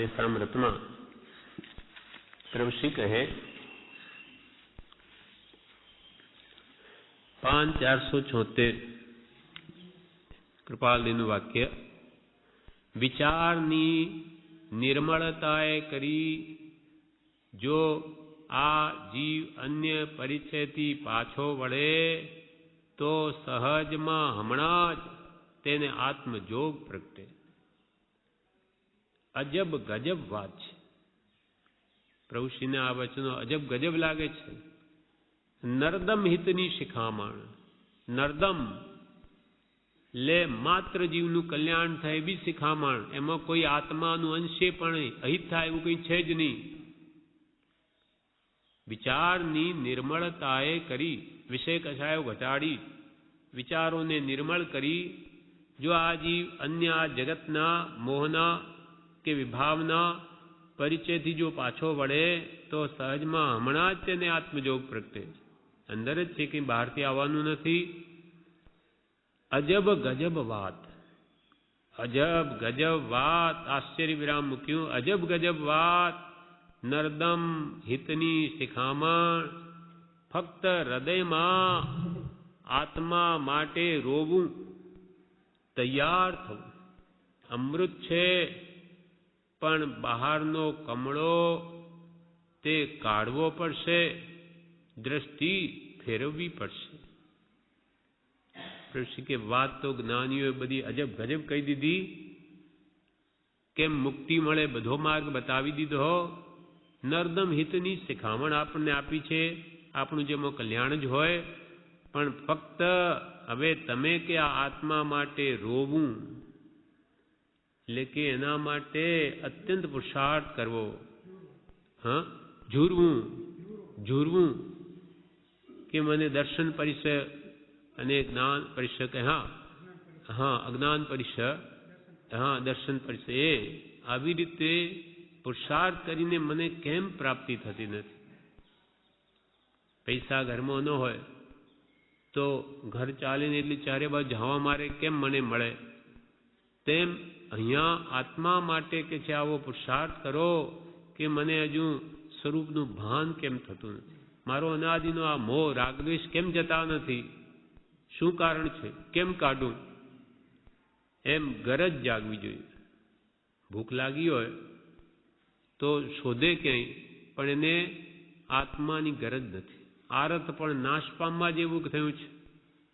સામૃતમાં પ્રભુશ્રી કહે 5476 કૃપાલજીનું વાક્ય, વિચારની નિર્મળતાએ કરી જો આ જીવ અન્ય પરિચયથી પાછો વળે તો સહજમાં હમણાં જ તેને આત્મજોગ પ્રગટે. અજબ ગજબ વાત છે. પ્રભુશ્રીને આ વચનો અજબ ગજબ લાગે છે. નર્દમ હિતની શિખામણ. નર્દમ લે માત્ર જીવનું કલ્યાણ થાય એવી શિખામણ. એમાં કોઈ આત્માનું અંશે પણ અહિત થાય એવું કંઈ છે જ નહીં. વિચારની નિર્મળતાએ કરી, વિષય કષાયો ઘટાડી વિચારોને નિર્મળ કરી જો આ જીવ અન્ય આ જગતના મોહના કે વિભાવના પરિચયથી જો પાછો વળે તો સહજમાં હમણાં જ તેને આત્મજોગ પ્રગટે. અંદર જ છે, કંઈ બહારથી આવવાનું નથી. અજબ ગજબ વાત. અજબ ગજબ વાત. આશ્ચર્ય વિરામ મૂક્યું. અજબ ગજબ વાત. નર્દમ હિતની શિખામણ. ફક્ત હૃદયમાં આત્મા માટે રોવું, તૈયાર થવું. અમૃત છે, પણ બહારનો કમળો તે કાઢવો પડશે, દ્રષ્ટિ ફેરવવી પડશે. પ્રભુ કે વાત તો જ્ઞાનીઓએ બધી અજબ ગજબ કહી દીધી. કેમ મુક્તિ મળે બધો માર્ગ બતાવી દીધો. નર્દમ હિતની શિખામણ આપણને આપી છે, આપણું જેમાં કલ્યાણ જ હોય. પણ ફક્ત હવે તમે કે આ આત્મા માટે રોવું, એટલે કે એના માટે અત્યંત પુરુષાર્થ કરવો. ઝૂરવું કે મને દર્શન પરિસર અને જ્ઞાન પરિસર કે અજ્ઞાન પરિસર, દર્શન પરિસર, એ આવી રીતે પુરુષાર્થ કરીને મને કેમ પ્રાપ્તિ થતી નથી. પૈસા ઘરમાં ન હોય તો ઘર ચાલીને એટલી ચારે બાજુ જવા મારે કેમ મને મળે. તેમ અહીંયા આત્મા માટે કે છે આવો પુરુષાર્થ કરો કે મને હજુ સ્વરૂપનું ભાન કેમ થતું નથી. મારો અનાદિનો આ મોહ રાગદ્વેષ કેમ જતા નથી. શું કારણ છે, કેમ કાઢું. એમ ગરજ જાગવી જોઈએ. ભૂખ લાગી હોય તો શોધે ક્યાંય, પણ એને આત્માની ગરજ નથી. આરત પણ નાશ પામવા જેવું થયું છે,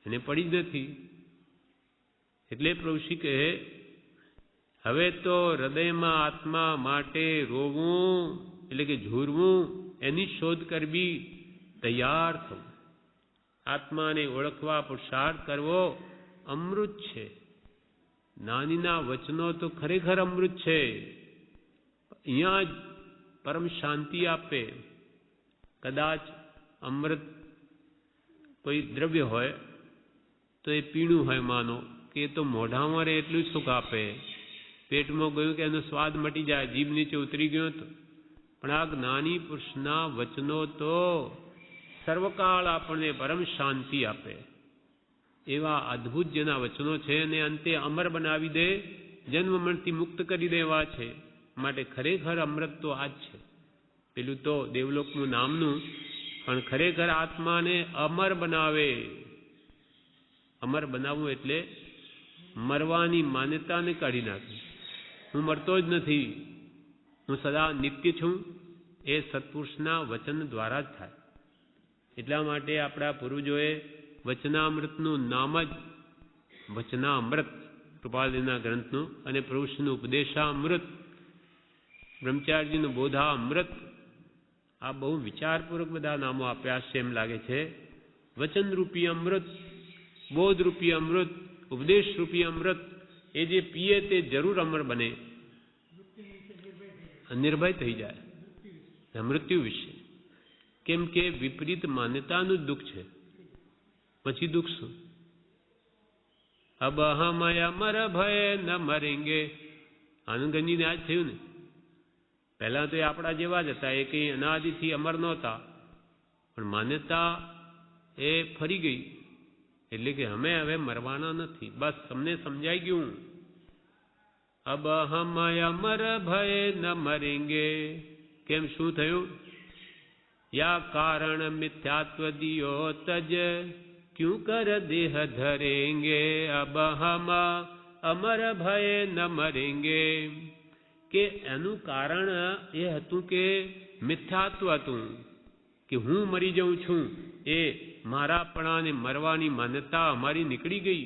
એને પડી જ નથી. એટલે પ્રભુશ્રી કહે હવે તો હૃદયમાં આત્મા માટે રોવું, એટલે કે ઝૂરવું, એની શોધ કરવી, તૈયાર થવું. આત્માને ઓળખવા પુરુષાર્થ કરવો અમૃત છે. નાનીના વચનો તો ખરેખર અમૃત છે. અહીંયા જ પરમ શાંતિ આપે. કદાચ અમૃત કોઈ દ્રવ્ય હોય તો એ પીણું હોય, માનો કે એ તો મોઢામાં રહે એટલું જ સુખ આપે. પેટમાં ગયું કે એનો સ્વાદ મટી જાય, જીભ નીચે ઉતરી ગયો તો. પણ આ જ્ઞાની પુરુષના વચનો તો સર્વકાળ આપણને પરમ શાંતિ આપે. એવા અદ્ભુત જેના વચનો છે અને અંતે અમર બનાવી દે, જન્મ મરણથી મુક્ત કરી દેવા છે. માટે ખરેખર અમૃત તો આ જ છે. પેલું તો દેવલોકનું નામનું, પણ ખરેખર આત્માને અમર બનાવે. અમર બનાવવું એટલે મરવાની માન્યતાને કાઢી નાખે. હું મરતો જ નથી, હું સદા નિત્ય છું, એ સત્પુરુષના વચન દ્વારા જ થાય. એટલા માટે આપણા પૂર્વજોએ વચનામૃતનું નામ જ વચનામૃત, કૃપાલજીના ગ્રંથનું, અને પ્રભુશ્રીનું ઉપદેશામૃત, બ્રહ્મચારીજીનું બોધામૃત, આ બહુ વિચારપૂર્વક બધા નામો આપ્યા છે એમ લાગે છે. વચનરૂપી અમૃત, બોધરૂપી અમૃત, ઉપદેશરૂપી અમૃત, એ જે પીએ તે જરૂર અમર બને, નિર્ભય થઈ જાય મૃત્યુ વિશે. કેમ કે વિપરીત માન્યતાનું દુઃખ છે. પછી દુઃખ શું? અબ હમ અમર ભય ન મરેંગે. આનંદગંજીને આજ થયું ને. પહેલા તો એ આપણા જેવા જ હતા, એ કંઈ અનાદિથી અમર નહોતા, પણ માન્યતા એ ફરી ગઈ. એટલે કે અમે હવે મરવાના નથી, બસ તમને સમજાઈ ગયું. अब हम अमर भय न मरेंगे. કેમ શું થયું? યા કારણ મિથ્યાત્વ દિયો તજ ક્યું કર દેહ ધરેંગે. અબ હમ અમર ભય ન મરેંગે. કે એનું કારણ એ હતું કે મિથ્યાત્વ હતું કે હું મરી જાઉં છું. એ મારાપણાને મરવાની માન્યતા અમારી નીકળી ગઈ.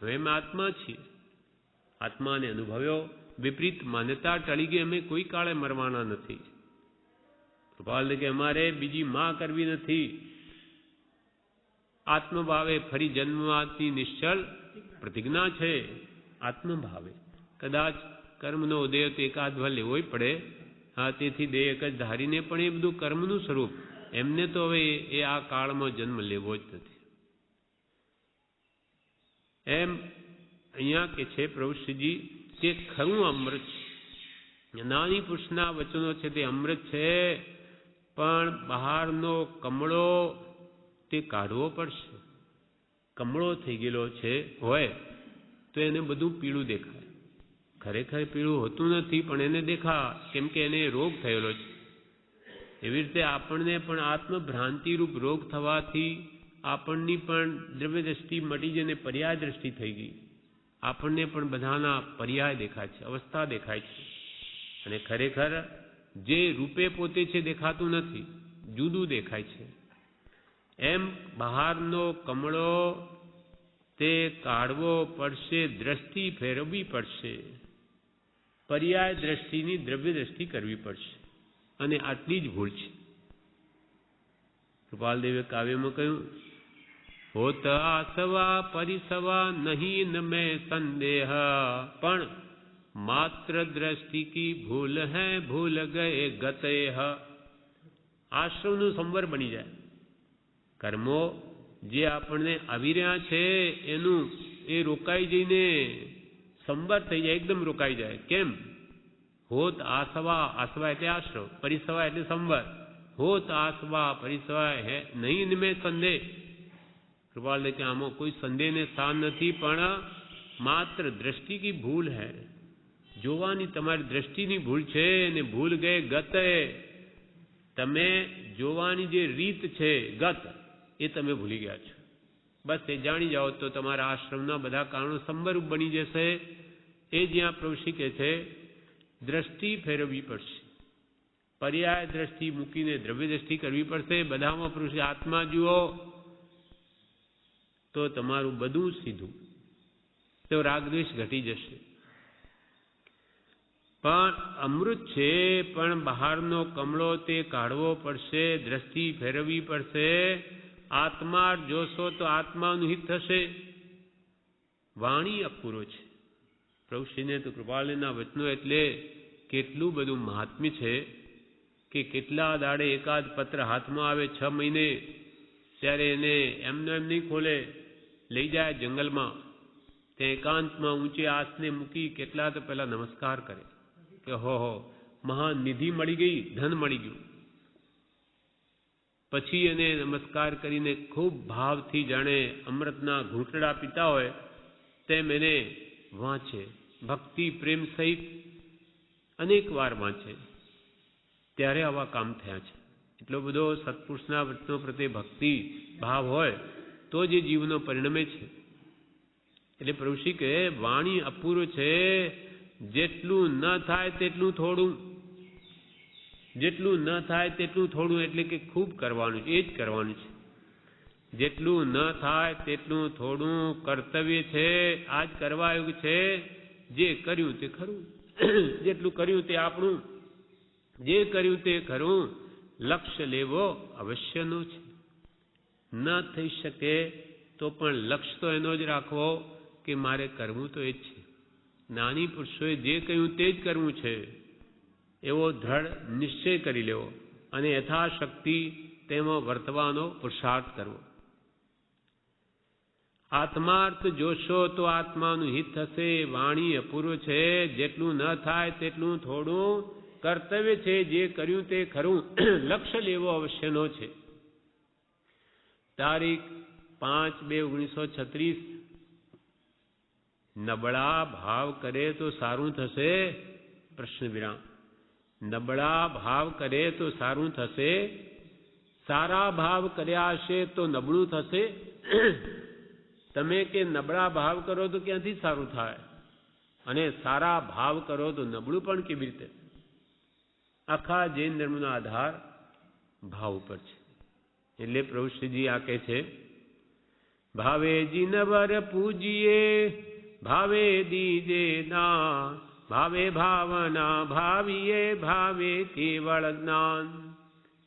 હવે અમે આત્મા છીએ, આત્માને અનુભવ્યો, વિપરીત માન્યતા ટળી ગઈ. અમે કોઈ કાળે મરવાના નથી. કૃપાલ કે અમારે બીજી માં કરવી નથી. આત્મભાવે ફરી જન્મવાથી નિશ્ચલ પ્રતિજ્ઞા છે. આત્મભાવે કદાચ કર્મનો ઉદય તો એકાદ વાર લેવો પડે. હા, તેથી દેહ એક જ ધારીને પણ એ બધું કર્મનું સ્વરૂપ. એમને તો હવે એ આ કાળમાં જન્મ લેવો જ નથી. એમ અહીંયા કે છે પ્રભુશ્રીજી કે ખરું અમૃત છે. નાની પુરુષના વચનો છે તે અમૃત છે, પણ બહારનો કમળો તે કાઢવો પડશે. કમળો થઈ ગયેલો છે હોય તો એને બધું પીળું દેખાય. ખરેખર પીળું હોતું નથી, પણ એને દેખા, કેમ કે એને રોગ થયેલો છે. એવી રીતે આપણને પણ આત્મભ્રાંતિરૂપ રોગ થવાથી આપણની પણ દ્રવ્ય દ્રષ્ટિ મટી જઈને પર્યાય દ્રષ્ટિ થઈ ગઈ. આપણને પણ બધાના પર્યાય દેખાય છે, અવસ્થા દેખાય છે. અને ખરેખર જે રૂપે પોતે છે દેખાતું નથી, જુદું દેખાય છે. એમ બહારનો કમળો તે કાઢવો પડશે, દ્રષ્ટિ ફેરવવી પડશે, પર્યાય દ્રષ્ટિની દ્રવ્ય દ્રષ્ટિ કરવી પડશે. અને આટલી જ ભૂલ છે. કૃપાલદેવે કાવ્યમાં કહ્યું, હોત આસવા પરિસવા નહીં ન મેં સંદેહ, પણ માત્ર દ્રષ્ટિ કી ભૂલ હૈ ભૂલ ગયે ગતેહ. આશ્રમનું સંવર બની જાય. કર્મો જે આપણને આવી રહ્યા છે એનું એ રોકાઈ જઈને સંવર થઈ જાય, એકદમ રોકાઈ જાય. કેમ? હોત આસવા, આસવા એટલે આશ્રવ, પરિસવા એટલે સંવર. હોત આસવા પરિસવા હે નહીં મેં સંદેહ. કૃપાલ કે આમાં કોઈ સંદેહને સ્થાન નથી, પણ માત્ર દ્રષ્ટિ કી ભૂલ હૈ. જોવાની તમારી દ્રષ્ટિની ભૂલ છે, અને ભૂલ ગયે ગતે. તમે જોવાની જે રીત છે ગત, એ તમે ભૂલી ગયા છો. બસ એ જાણી જાઓ તો તમારા આશ્રમના બધા કારણો સંવરૂપ બની જશે. એ જ્યાં પ્રભુ કહે છે દ્રષ્ટિ ફેરવવી પડશે, પર્યાય દ્રષ્ટિ મૂકીને દ્રવ્ય દ્રષ્ટિ કરવી પડશે. બધામાં પુરુષ આત્મા જુઓ તો તમારું બધું સીધું, તો રાગદ્વેષ ઘટી જશે. પણ અમૃત છે, પણ બહારનો કમળો તે કાઢવો પડશે, દ્રષ્ટિ ફેરવવી પડશે. આત્મા જોશો તો આત્માનું હિત થશે. વાણી અપૂરો છે. પ્રભુશ્રીને તો કૃપાલના વચનો એટલે કેટલું બધું મહાત્મ્ય છે કે કેટલા દાડે એકાદ પત્ર હાથમાં આવે 6 મહિને, ત્યારે એને એમનો એમ નહીં ખોલે, લઈ જાય જંગલમાં, તે એકાંતમાં ઊંચે આસને મૂકી કેટલા તો પહેલા નમસ્કાર કરે કે હો મહાન નિધિ મળી ગઈ, ધન મળી ગયું. પછી એને નમસ્કાર કરીને ખૂબ ભાવથી જાણે અમૃતના ઘૂંટડા પીતા હોય તેમ એને વાંચે, ભક્તિ પ્રેમ સહિત અનેક વાર વાંચે. ત્યારે આવા કામ થયા છે. એટલો બધો સત્પુરુષના વચનો પ્રત્યે ભક્તિ ભાવ હોય તો જે જીવનો પરિણમે છે. એટલે પ્રભુશ્રી કહે વાણી અપૂરો છે. જેટલું ન થાય તેટલું થોડું, જેટલું ન થાય તેટલું થોડું, એટલે કે ખૂબ કરવાનું છે, એ જ કરવાનું છે. જેટલું ન થાય તેટલું થોડું કર્તવ્ય છે, આ જ કરવા આવ્યું છે. જે કર્યું તે ખરું, જેટલું કર્યું તે આપણું, જે કર્યું તે ખરું. લક્ષ્ય લેવો અવશ્યનું છે. ન થઈ શકે તો પણ લક્ષ્ય તો એનો જ રાખવો કે મારે કરવું તો એ જ છે. નાની પુરુષોએ જે કહ્યું તે જ કરવું છે એવો દ્રઢ નિશ્ચય કરી લેવો અને યથાશક્તિ તેમાં વર્તવાનો પુરુષાર્થ કરવો. આત્માર્થ જોશો તો આત્માનું હિત થશે. વાણી અપૂર્વ છે, જેટલું ન થાય તેટલું થોડું કર્તવ્ય છે. જે કર્યું તે ખરું, લક્ષ્ય લેવો અવશ્યનો છે. તારીખ 5/2/1936 નબળા ભાવ કરે તો સારું થશે? પ્રશ્ન વિરામ. નબળા ભાવ કરે તો સારું થશે? સારા ભાવ કર્યા હશે તો નબળું થશે? તમે કે નબળા ભાવ કરો તો ક્યાંથી સારું થાય, અને સારા ભાવ કરો તો નબળું પણ કેવી રીતે? આખા જૈન ધર્મનો આધાર ભાવ ઉપર છે. એટલે પ્રભુ શ્રીજી આ કહે છે, ભાવે જીનવર પૂજીએ ભાવે દીજે દાન, ભાવે ભાવના भाविये भावे केवल ज्ञान.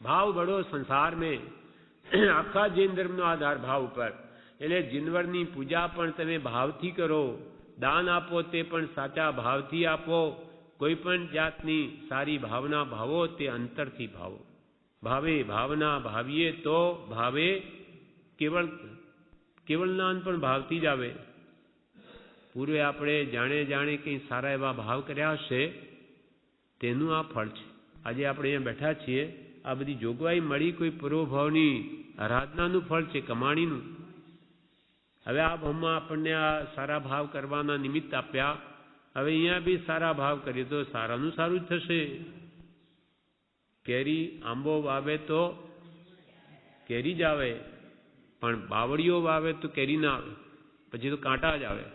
भाव बड़ो संसार में. આખા જૈન ધર્મનો આધાર ભાવ ઉપર. એટલે જીનવરની પૂજા પણ તમે ભાવથી કરો, દાન આપો તે પણ સાચા ભાવથી આપો. કોઈ પણ જાતની સારી ભાવના ભાવો તે અંતરથી ભાવો. ભાવે ભાવના ભાવીએ તો ભાવે કેવળ જ્ઞાન પણ ભાવથી જ આવે. પૂર્વે આપણે જાણે કંઈ સારા એવા ભાવ કર્યા હશે તેનું આ ફળ છે. આજે આપણે અહીંયા બેઠા છીએ, આ બધી જોગવાઈ મળી કોઈ પૂર્વભાવની આરાધનાનું ફળ છે, કમાણીનું. હવે આ ભાવમાં આપણને આ સારા ભાવ કરવાના નિમિત્ત આપ્યા. હવે અહીંયા બી સારા ભાવ કરીએ તો સારાનું સારું જ થશે. કેરી આંબો વાવે તો કેરી જ આવે, પણ બાવળીઓ વાવે તો કેરી ના આવે, પછી તો કાંટા જ આવે.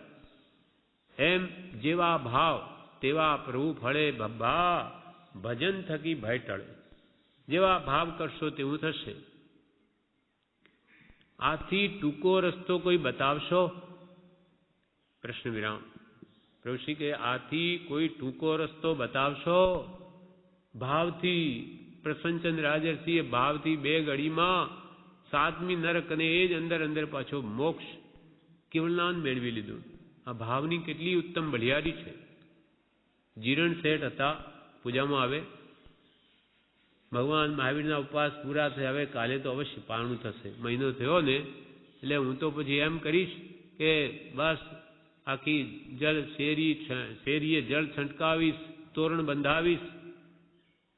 એમ જેવા ભાવ તેવા પ્રભુ ફળે બબ્બા, ભજન થકી ભય ટળે. જેવા ભાવ કરશો તેવું થશે. આથી ટૂંકો રસ્તો કોઈ બતાવશો? પ્રશ્ન વિરામ. પ્રભુ શ્રી કે આથી કોઈ ટૂંકો રસ્તો બતાવશો? ભાવથી પ્રસન્નચંદ્ર હાજરસિંહે ભાવથી 2 ઘડીમાં 7મી નરક અને એ જ અંદર પાછો મોક્ષ કેવળનાન મેળવી લીધું. આ ભાવની કેટલી ઉત્તમ બલિયારી છે. જીરણ શેઠ હતા, પૂજામાં આવે. ભગવાન મહાવીરના ઉપવાસ પૂરા થયા, હવે કાલે તો અવશ્ય પારણું થશે. મહિનો થયો ને એટલે હું તો પછી એમ કરીશ કે બસ આખી શેરીએ જળ છંટકાવીશ, તોરણ બંધાવીશ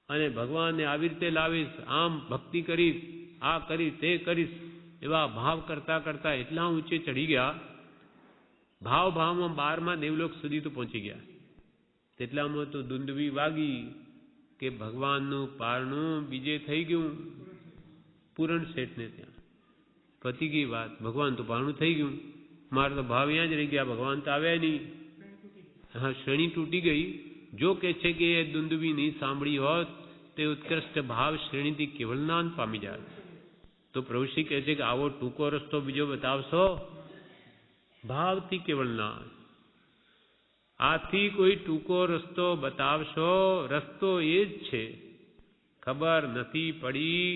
અને ભગવાનને આવી રીતે લાવીશ, આમ ભક્તિ કરીશ, આ કરીશ તે કરીશ. એવા ભાવ કરતા કરતા એટલા ઊંચે ચડી ગયા, ભાવમાં 12મા દેવલોક સુધી તો પહોંચી ગયા. તેટલામાં તો દુંદવી વાગી કે ભગવાનનું પારણું બીજે થઈ ગયું. પૂરણ શેઠને ત્યાં પતી ગઈ વાત, ભગવાન તો પારણું થઈ ગયું, મારે તો ભાવ અહીંયા જ રહી ગયા, ભગવાન તો આવ્યા નહીં. હા, શ્રેણી તૂટી ગઈ. જો કે છે કે એ દુંદવી નહીં સાંભળી હોત તે ઉત્કૃષ્ટ ભાવ શ્રેણીથી કેવળ જ્ઞાન પામી જાય. તો પ્રભુશ્રી કહે છે કે આવો ટૂંકો રસ્તો બીજો બતાવશો? ભાવથી કેવળ જ્ઞાન. આથી કોઈ ટૂંકો રસ્તો બતાવશો? રસ્તો એ જ છે. ખબર નથી પડી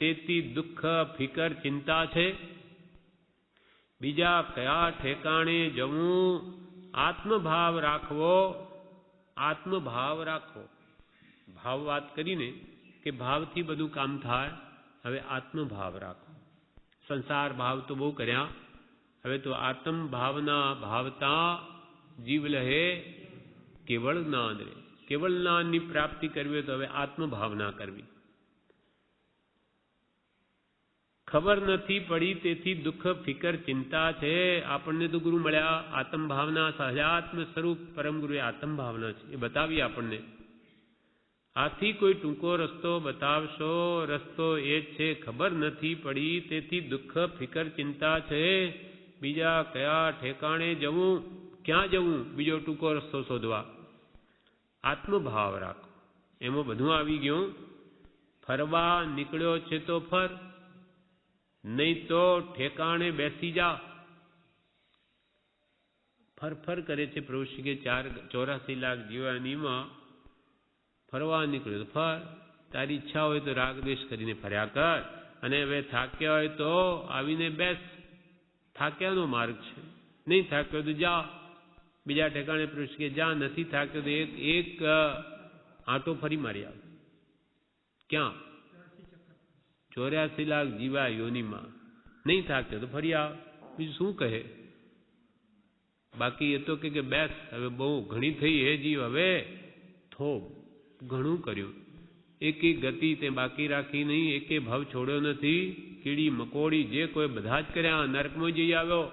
તેથી દુઃખ ફિકર ચિંતા છે. બીજા કયા ઠેકાણે જવું? આત્મભાવ રાખવો. આત્મભાવ રાખો. ભાવ વાત કરીને કે ભાવથી બધું કામ થાય. હવે આત્મભાવ રાખો. સંસાર ભાવ તો બહુ કર્યા, હવે તો આત્મ ભાવના ભાવતા જીવ લહે કેવળ જ્ઞાન રે. કેવળ જ્ઞાનની પ્રાપ્તિ કરવી તો હવે આત્મભાવના કરવી. ખબર નથી પડી તેથી દુઃખ ફિકર ચિંતા છે. આપણને તો ગુરુ મળ્યા, આત્મ ભાવના સહજાત્મ સ્વરૂપ પરમ ગુરુએ આત્મ ભાવના છે એ બતાવી આપણને. આથી કોઈ ટૂંકો રસ્તો બતાવશો? રસ્તો એ જ છે. ખબર નથી પડી તેથી દુઃખ ફિકર ચિંતા છે. બીજા કયા ઠેકાણે જવું? ક્યાં જવું બીજો ટૂંકો રસ્તો શોધવા? આત્મભાવ રાખો. એમાં બધું આવી ગયું. ફરવા નીકળ્યો છે તો ફર, નહીં તો ઠેકાણે બેસી જા. ફર કરે છે પ્રભુ શ્રી કે 84 લાખ જીવાનીમાં ફરવા નીકળ્યો તો ફર. તારી ઈચ્છા હોય તો રાગ દ્વેષ કરીને ફર્યા કર, અને હવે થાક્યા હોય તો આવીને બેસ. થાક્યાનો માર્ગ છે. નહીં થાક્યો તો જા બીજા ઠેકાણે. પ્રભુ શ્રી કે જા. નથી થાક્યો તો એક આંટો ફરી મારી આવ. ક્યાં? 84 લાખ જીવા યોનીમાં. નહીં થાક્યો તો ફરી આવ. બીજું શું કહે? બાકી એ તો કે બેસ, હવે બહુ ઘણી થઈ હે જીવ, હવે થોભ. ઘણું કર્યું, એકે ગતિ તે બાકી રાખી નહીં, એકે ભાવ છોડ્યો નથી. કીડી મકોડી જે કોઈ બધા જ કર્યા. નરકમાં જઈ આવ્યો,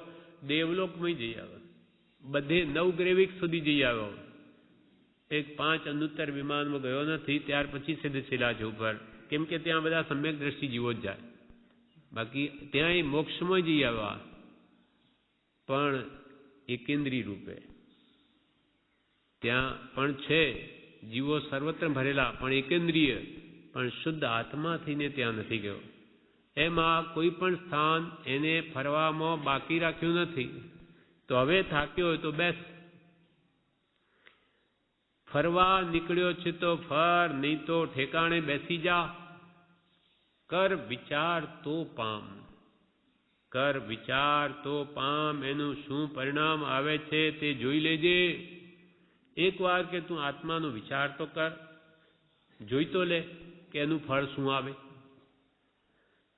દેવલોકમાં જઈ આવ્યો. બધે 9 ગ્રહ વીક સુધી જઈ આવ્યો. એક 5 અનુત્તર વિમાનમાં ગયો નથી, ત્યાર પછી સિદ્ધશિલા છે ઉપર, કેમ કે ત્યાં બધા સમ્યક દ્રષ્ટિ જીવો જ જાય. બાકી ત્યાં મોક્ષમાં જઈ આવ્યા, પણ એકેન્દ્રી રૂપે. ત્યાં પણ છે જીવો સર્વત્ર ભરેલા, પણ એકેન્દ્રીય, પણ શુદ્ધ આત્મા થઈને ત્યાં નથી ગયો. એમાં કોઈ પણ સ્થાન એને ફરવામાં બાકી રાખ્યું નથી. તો હવે થાક્યો હોય તો બેસ, ફરવા નીકળ્યો છે તો ફર, નહીં તો ઠેકાણે બેસી જા. કર વિચાર તો પામ, કર વિચાર તો પામ, એનું શું પરિણામ આવે છે તે જોઈ લેજે. એકવાર કે તું આત્માનો વિચાર તો કર, જોઈ તો લે કે એનું ફળ શું આવે.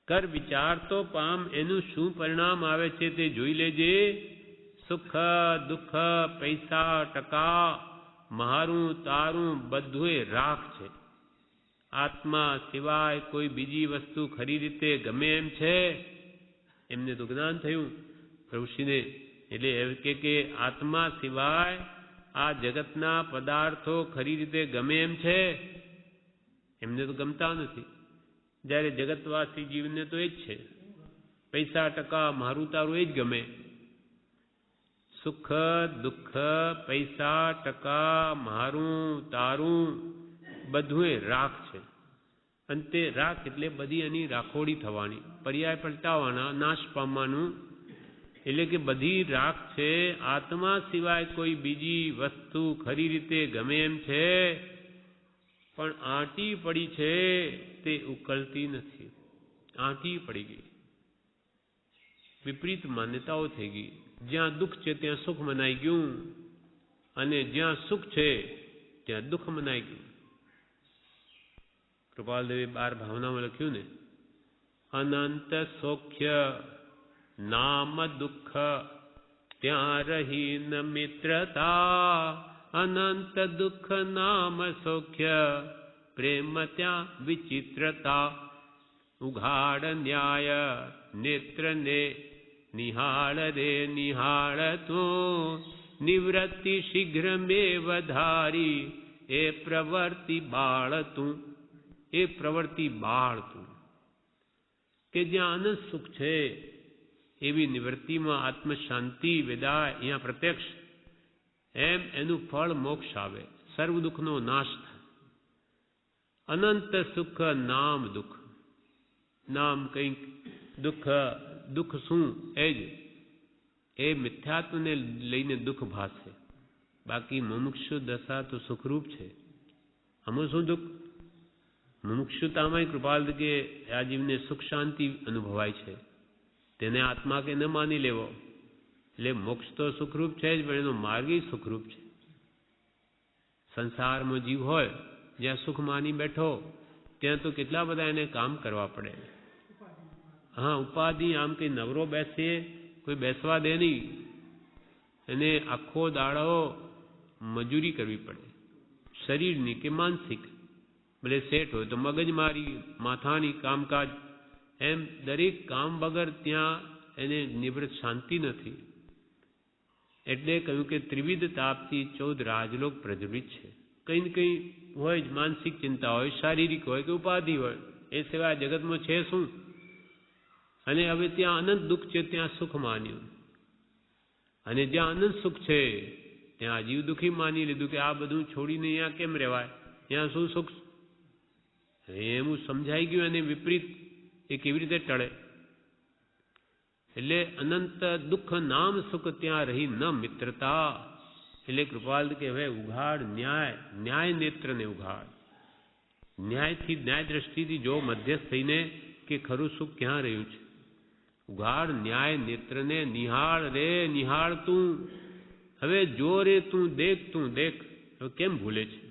કર વિચાર તો પામ, એનું શું પરિણામ આવે છે તે જોઈ લેજે. સુખ દુઃખ પૈસા ટકા મારું તારું બધુંય રાખ છે. આત્મા સિવાય કોઈ બીજી વસ્તુ ખરી રીતે ગમે એમ છે? એમને તો જ્ઞાન થયું પ્રભુશ્રીને. એટલે એમ કે આત્મા સિવાય આ જગતના પદાર્થો ખરી રીતે ગમે એમ છે? એમને તો ગમતા નથી. જ્યારે જગતવાસી જીવને તો એ જ છે, પૈસા ટકા મારું તારું એ જ ગમે. સુખ દુઃખ પૈસા ટકા મારું તારું બધુંય રાખ છે. અંતે રાખ એટલે બધી એની રાખોડી થવાની, પર્યાય પલટાવાના, નાશ પામવાનું. એટલે કે બધી રાખ છે. આત્મા સિવાય કોઈ બીજી વસ્તુ ખરી રીતે ગમે એમ છે, પણ આંટી પડી છે તે ઉકળતી નથી. આંટી પડી ગઈ, વિપરીત માન્યતાઓ થઈ ગઈ. જ્યાં દુઃખ છે ત્યાં સુખ મનાઈ ગયું, અને જ્યાં સુખ છે ત્યાં દુઃખ મનાઈ ગયું. કૃપાલદેવે 12 ભાવનામાં લખ્યું ને, અનંત સૌખ્ય નામ દુઃખ ત્યાં રહી ન મિત્રતા. અનંત દુઃખ નામ સૌખ્ય પ્રેમ ત્યાં વિચિત્રતા. ઉઘાડ ન્યાય નેત્રને નિહાળ રે નિહાળ તું. નિવૃત્તિ શીઘ્ર મેવ ધારી એ પ્રવૃત્તિ બાળ તું. એ પ્રવૃત્તિ બાળ તું. કે જ્યાં અનંત સુખ છે એવી નિવૃત્તિમાં આત્મશાંતિ વેદાય અહીંયા પ્રત્યક્ષ. એમ એનું ફળ મોક્ષ આવે, સર્વ દુઃખનો નાશ થાય. અનંત સુખ નામ દુઃખ. નામ કંઈક, દુઃખ દુઃખ શું? એ જ એ મિથ્યાત્વને લઈને દુઃખ ભાસે. બાકી મુમુક્ષુ દશા તો સુખરૂપ છે. આમાં શું દુઃખ? મુમુક્ષુતામાં કૃપાલ કે આ જીવને સુખ શાંતિ અનુભવાય છે, તેને આત્મા કે ન માની લેવો. એટલે મોક્ષ તો સુખરૂપ છે જ, પણ એનો માર્ગ સુખરૂપ છે. સંસારમાં જીવ હોય જ્યાં સુખ માની બેઠો, ત્યાં તો કેટલા બધા એને કામ કરવા પડે. હા, ઉપાધિ. આમ કઈ નવરો બેસે, કોઈ બેસવા દે નહીં. એને આખો દાડો મજૂરી કરવી પડે, શરીરની કે માનસિક. ભલે શેઠ હોય તો મગજમારી, માથાની કામકાજ, એમ દરેક કામ વગર ત્યાં એને નિવૃત્ત શાંતિ નથી. એટલે કહ્યું કે ત્રિવિધ તાપથી 14 રાજલોક પ્રજ્વલિત છે. કંઈ ને કંઈ હોય જ, માનસિક ચિંતા હોય, શારીરિક હોય કે ઉપાધિ હોય, એ સિવાય જગતમાં છે શું? અને હવે ત્યાં અનંત દુઃખ છે, ત્યાં સુખ માન્યું. અને જ્યાં અનંત સુખ છે ત્યાં જીવ દુઃખી માની લીધું કે આ બધું છોડીને અહીંયા કેમ રહેવાય, ત્યાં શું સુખ? એવું સમજાઈ ગયું. અને વિપરીત એ કેવી રીતે ટળે? એટલે અનંત દુઃખ નામ સુખ ત્યાં રહી ન મિત્રતા. એટલે કૃપાલ કે હવે ઉઘાડ ન્યાય, ન્યાય નેત્રને ઉઘાડ. ન્યાયથી, ન્યાય દ્રષ્ટિથી જો મધ્યસ્થ થઈને કે ખરું સુખ ક્યાં રહ્યું છે. ઉઘાડ ન્યાય નેત્રને નિહાળ રે નિહાળ તું. હવે જો રે તું દેખ, તું દેખ. હવે કેમ ભૂલે છે?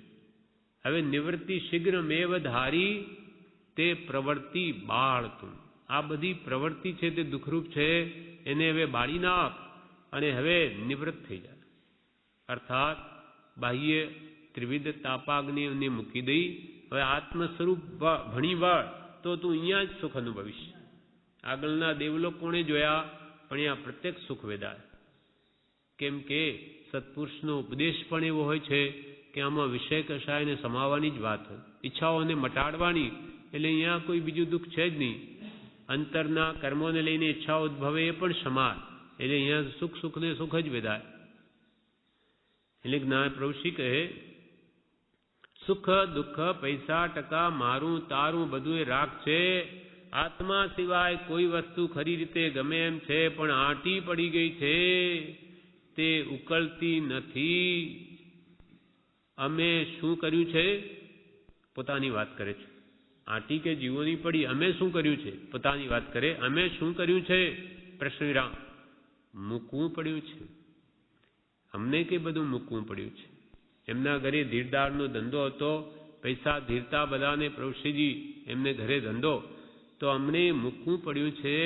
હવે નિવૃત્તિ શીઘ્ર મેવ ધારી તે પ્રવૃત્તિ બાળ તું. આ બધી પ્રવૃત્તિ છે તે દુઃખરૂપ છે, એને હવે બાળી નાખ અને હવે નિવૃત્ત થઈ જાય. અર્થાત બાહ્ય ત્રિવિધ તાપાગ્નિને મૂકી દઈ હવે આત્મ સ્વરૂપ ભણી વળ તો તું અહીંયા જ સુખ અનુભવીશ. આગળના દેવલોક કોણે જોયા? પણ અહીંયા પ્રત્યક્ષ સુખ વેદાય. કેમ કે સત્પુરુષનો ઉપદેશ પણ એવો હોય છે કે આમાં વિષય કશાયને સમાવવાની જ વાત હોય, ઈચ્છાઓને મટાડવાની, એટલે અહીંયા કોઈ બીજું દુઃખ છે જ નહીં. અંતરના કર્મોને લઈને ઈચ્છાઓ ઉદ્ભવે એ પણ સમાન, એટલે અહીંયા સુખ સુખને સુખ જ વેદાય. એટલે જ્ઞાન પ્રભુશ્રી કહે સુખ દુઃખ પૈસા ટકા મારું તારું બધું એ રાખ છે, આત્મા સિવાય કોઈ વસ્તુ ખરી રીતે ગમે એમ છે પણ આંટી પડી ગઈ છે તે ઉકળતી નથી. અમે શું કર્યું છે? પોતાની વાત કરે છે. આંટી કે જીવોની પડી, અમે શું કર્યું છે? પોતાની વાત કરે. અમે શું કર્યું છે? પ્રશ્ન વિરામ. મૂકવું પડ્યું છે. અમને કે બધું મૂકવું પડ્યું છે. એમના ઘરે ધીરદારનો ધંધો હતો, પૈસા ધીરતા બધાને પ્રભુશ્રીજી એમને ઘરે ધંધો, તો અમને મૂકવું પડ્યું છે.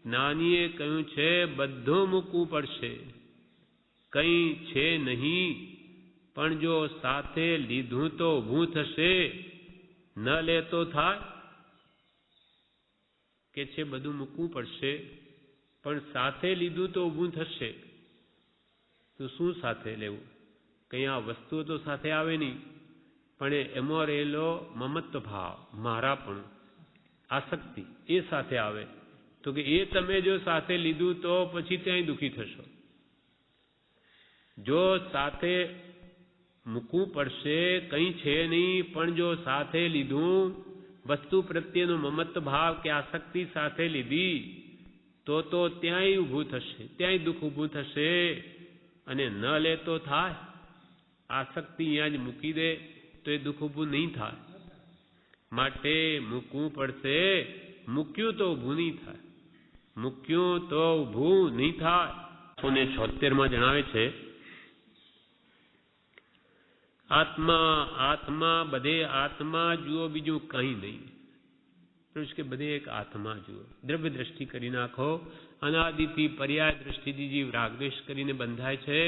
જ્ઞાનીએ કહ્યું છે બધું મૂકવું પડશે, કંઈ છે નહીં, પણ જો સાથે લીધું તો ઊભું થશે, ન લે તો થાય. કે છે બધું મૂકવું પડશે પણ સાથે લીધું તો ઊભું થશે. તો શું સાથે લેવું? કંઈ આ વસ્તુઓ તો સાથે આવે નહીં, પણ એમાં રહેલો મમત્વ ભાવ, મારાપણું, આસક્તિ એ સાથે આવે. તો કે એ તમે જો સાથે લીધું તો પછી ત્યાંય દુઃખી થશો. જો સાથે મૂકવું પડશે, કંઈ છે નહીં, પણ જો સાથે લીધું, વસ્તુ પ્રત્યેનો મમત્વ ભાવ કે આસક્તિ સાથે લીધી તો ત્યાંય ઊભું થશે, ત્યાંય દુઃખ ઊભું થશે. અને ન લે તો થાય. આસક્તિ અહીંયા જ મૂકી દે તો એ દુઃખ ઊભું નહીં થાય. માટે મૂકવું પડશે. મૂક્યું તો ઊભું નહીં થાય, મૂક્યું તો ઊભું નહીં થાય. 176 જણાવે છે આત્મા આત્મા બધે આત્મા જુઓ, બીજું કંઈ નહીં. કે બધે એક આત્મા જુઓ. દ્રવ્ય દ્રષ્ટિ કરી નાખો. અનાદિથી પર્યાય દ્રષ્ટિથી જીવ રાગદ્વેષ કરીને બંધાય છે.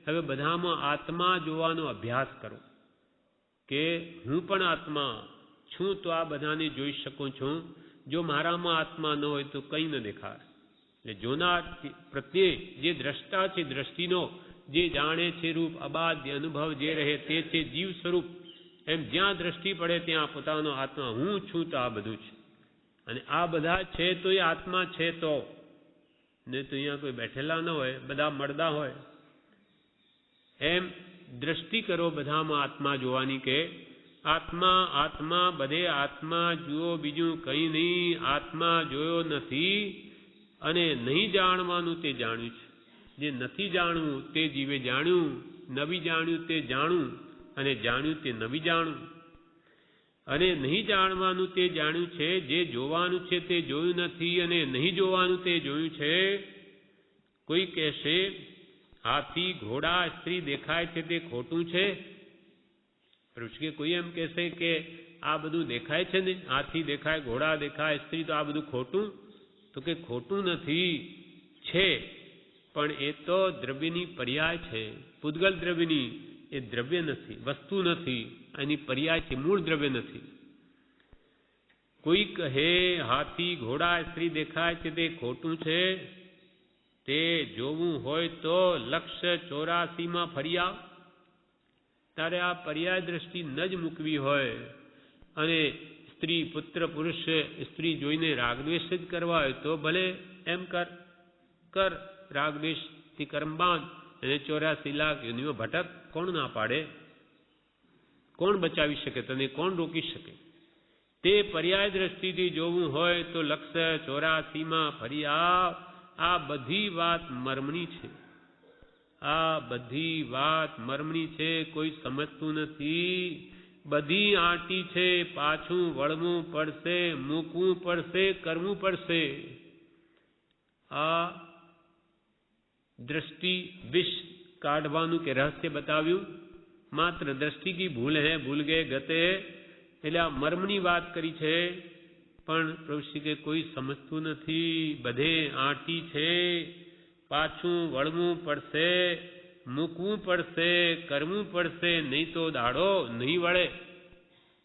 હવે બધામાં આત્મા જોવાનો અભ્યાસ કરો કે હું પણ આત્મા છું તો આ બધાને જોઈ શકું છું. જો મારામાં આત્મા ન હોય તો કંઈ ન દેખાય. એટલે જોનાર પ્રત્યે જે દ્રષ્ટા છે, દ્રષ્ટિનો જે જાણે છે રૂપ, અબાધ્ય અનુભવ જે રહે તે છે જીવ સ્વરૂપ. એમ જ્યાં દ્રષ્ટિ પડે ત્યાં પોતાનો આત્મા હું છું તો આ બધું છે. અને આ બધા છે તો એ આત્મા છે. તો નહીં તો અહીંયા કોઈ બેઠેલા ન હોય, બધા મળદા હોય. એમ દ્રષ્ટિ કરો બધામાં આત્મા જોવાની કે આત્મા આત્મા બધે આત્મા જુઓ, બીજું કંઈ નહીં. આત્મા જોયો નથી અને નહીં જાણવાનું તે જાણ્યું છે. જે નથી જાણવું તે જીવે જાણ્યું, નવી જાણ્યું તે જાણું, અને જાણ્યું તે નવી જાણું. અને નહીં જાણવાનું તે જાણ્યું છે. જે જોવાનું છે તે જોયું નથી, અને નહીં જોવાનું તે જોયું છે. કોઈ કહેશે હાથી ઘોડા સ્ત્રી દેખાય છે તે ખોટું છે? કે કોઈ એમ કહેશે કે આ બધું દેખાય છે ને, હાથી દેખાય, ઘોડા દેખાય, સ્ત્રી, તો આ બધું ખોટું? તો કે ખોટું નથી, છે, પણ એ તો દ્રવ્યની પર્યાય છે. પૂતગલ દ્રવ્યની, એ દ્રવ્ય નથી, વસ્તુ નથી, એની પર્યાય છે, મૂળ દ્રવ્ય નથી. કોઈ કહે હાથી ઘોડા સ્ત્રી દેખાય છે તે ખોટું છે, તે જોવું હોય તો લક્ષ્ય 84માં ફરી આવ. તારે આ પર્યાય દ્રષ્ટિ ન જ મૂકવી હોય અને સ્ત્રી પુત્ર પુરુષ સ્ત્રી જોઈને રાગદ્વેષ જ કરવા હોય તો ભલે એમ કર રાગદ્વેષથી કર્મ બાંધ અને 84 લાખ યોનિઓ ભટક. કોણ ના પાડે? કોણ બચાવી શકે તને? કોણ રોકી શકે? તે પર્યાય દ્રષ્ટિથી જોવું હોય તો લક્ષ્ય 84માં ફરી આવ. આ બધી વાત મર્મની છે. આ બધી વાત મર્મની છે. કોઈ સમજતું નથી. બધી આંટી છે. પાછું વળવું પડશે, મૂકવું પડશે, કરવું પડશે. આ દ્રષ્ટિ વિષ કાઢવાનું કે રહસ્ય બતાવ્યું. માત્ર દ્રષ્ટિ કી ભૂલ હૈ, ભૂલ ગયે ગતે. એટલે આ મર્મની વાત કરી છે. પણ પ્રભુશ્રી કે કોઈ સમજતું નથી. બધે આંટી છે. પાછું વળવું પડશે, મૂકવું પડશે, કરવું પડશે, નહીં તો દાડો નહીં વળે.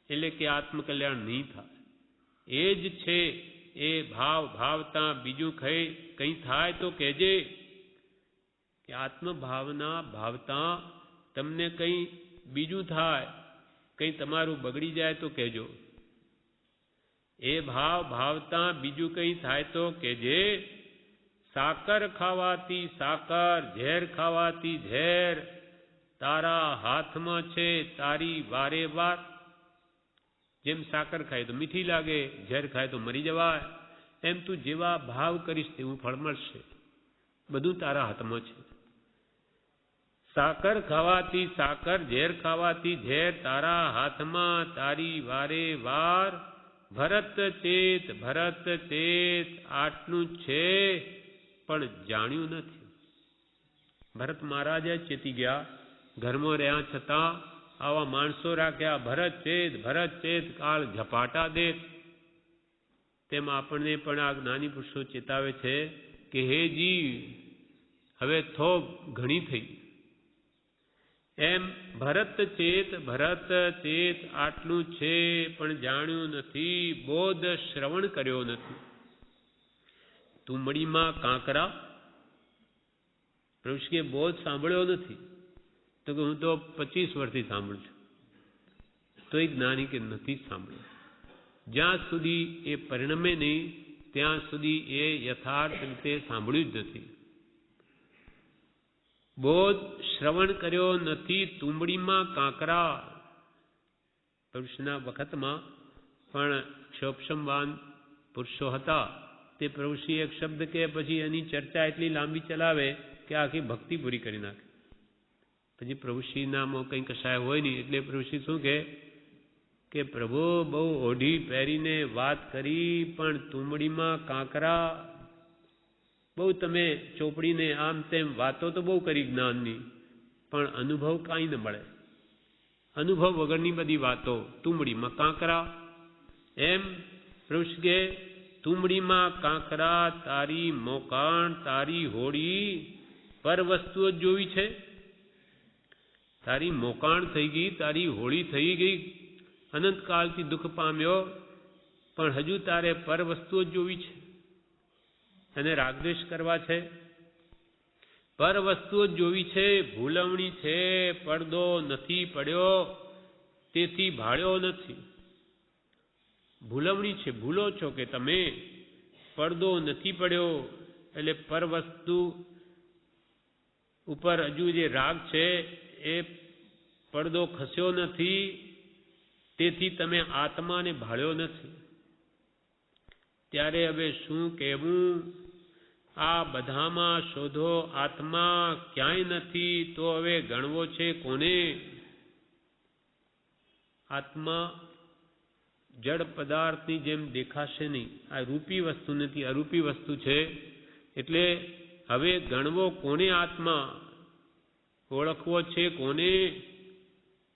એટલે કે આત્મકલ્યાણ નહીં થાય. એ જ છે. એ ભાવતા બીજું કંઈ થાય તો કહેજે. કે આત્મભાવના ભાવતા તમને કંઈ બીજું થાય, કંઈ તમારું બગડી જાય તો કહેજો. એ ભાવ ભાવતા બીજું કંઈ થાય તો કહેજે. સાકર ખાવાથી સાકર, ઝેર ખાવાથી ઝેર, તારા હાથમાં છે તારી વારે વાર. જેમ સાકર ખાય તો મીઠી લાગે, ઝેર ખાય તો મરી જવાય, એમ તું જેવા ભાવ કરીશ તેવું ફળ મળશે. બધું તારા હાથમાં છે. સાકર ખાવાથી સાકર, ઝેર ખાવાથી ઝેર, તારા હાથમાં તારી વારે વાર. ભરત ચેત, ભરત ચેત, આટલું છે પણ જાણ્યું નથી. ભરત મહારાજે ચેતી ગયા, ઘરમાં રહ્યા છતાં આવા માણસો રાખ્યા. ભરત ચેત, કાળ ઝપાટા દે. તેમ આપણને પણ આ જ્ઞાની પુરુષો ચેતાવે છે કે હે જીવ, હવે થોપ ઘણી થઈ. એમ ભરત ચેત, આટલું છે પણ જાણ્યું નથી, બોધ શ્રવણ કર્યો નથી. તુંબડીમાં કાંકરા, પ્રભુ કે બોધ સાંભળ્યો નથી. તો કે હું તો 25 વર્ષથી સાંભળું છું. તો એ જ્ઞાની કે નથી સાંભળ્યું. જ્યાં સુધી એ પરિણમે નહીં ત્યાં સુધી એ યથાર્થ રીતે સાંભળ્યું જ નથી. બોધ શ્રવણ કર્યો નથી, તુંબડીમાં કાંકરા. પ્રભુના વખતમાં પણ ક્ષોપસમવાન પુરુષો હતા. તે પ્રભુશ્રી એક શબ્દ કે પછી એની ચર્ચા એટલી લાંબી ચલાવે કે આખી ભક્તિ પૂરી કરી નાખે. પછી પ્રભુશ્રીનામાં કંઈ કશાય હોય નહીં એટલે પ્રભુશ્રી શું કે પ્રભુ બહુ ઓઢી પહેરીને વાત કરી પણ તુંબડીમાં કાંકરા. બહુ તમે ચોપડીને આમ તેમ વાતો તો બહુ કરી જ્ઞાનની, પણ અનુભવ કાંઈ ન મળે. અનુભવ વગરની બધી વાતો, તુંબડીમાં કાંકરા. એમ પ્રભુ કે તુંબડીમાં કાંકરા, તારી મોકાણ, તારી હોળી, પર વસ્તુઓ જ જોવી છે. તારી મોકાણ થઈ ગઈ, તારી હોળી થઈ ગઈ, અનંતકાળથી દુઃખ પામ્યો, પણ હજુ તારે પર વસ્તુઓ જ જોવી છે અને રાગદ્વેષ કરવા છે. પર વસ્તુઓ જ જોવી છે. ભૂલવણી છે, પડદો નથી પડ્યો તેથી ભાળ્યો નથી. ભૂલવણી છે, ભૂલો છો કે તમે, પડદો નથી પડ્યો એટલે પર વસ્તુ ઉપર હજુ જે રાગ છે એ પડદો ખસ્યો નથી, તેથી તમે આત્માને ભાળ્યો નથી. ત્યારે હવે શું કહેવું? આ બધામાં શોધો આત્મા, ક્યાંય નથી તો હવે ગણવો છે કોને? આત્મા જડ પદાર્થની જેમ દેખાશે નહીં. આ રૂપી વસ્તુ નથી, અરૂપી વસ્તુ છે. એટલે હવે ગણવો કોને આત્મા? ઓળખવો છે કોને?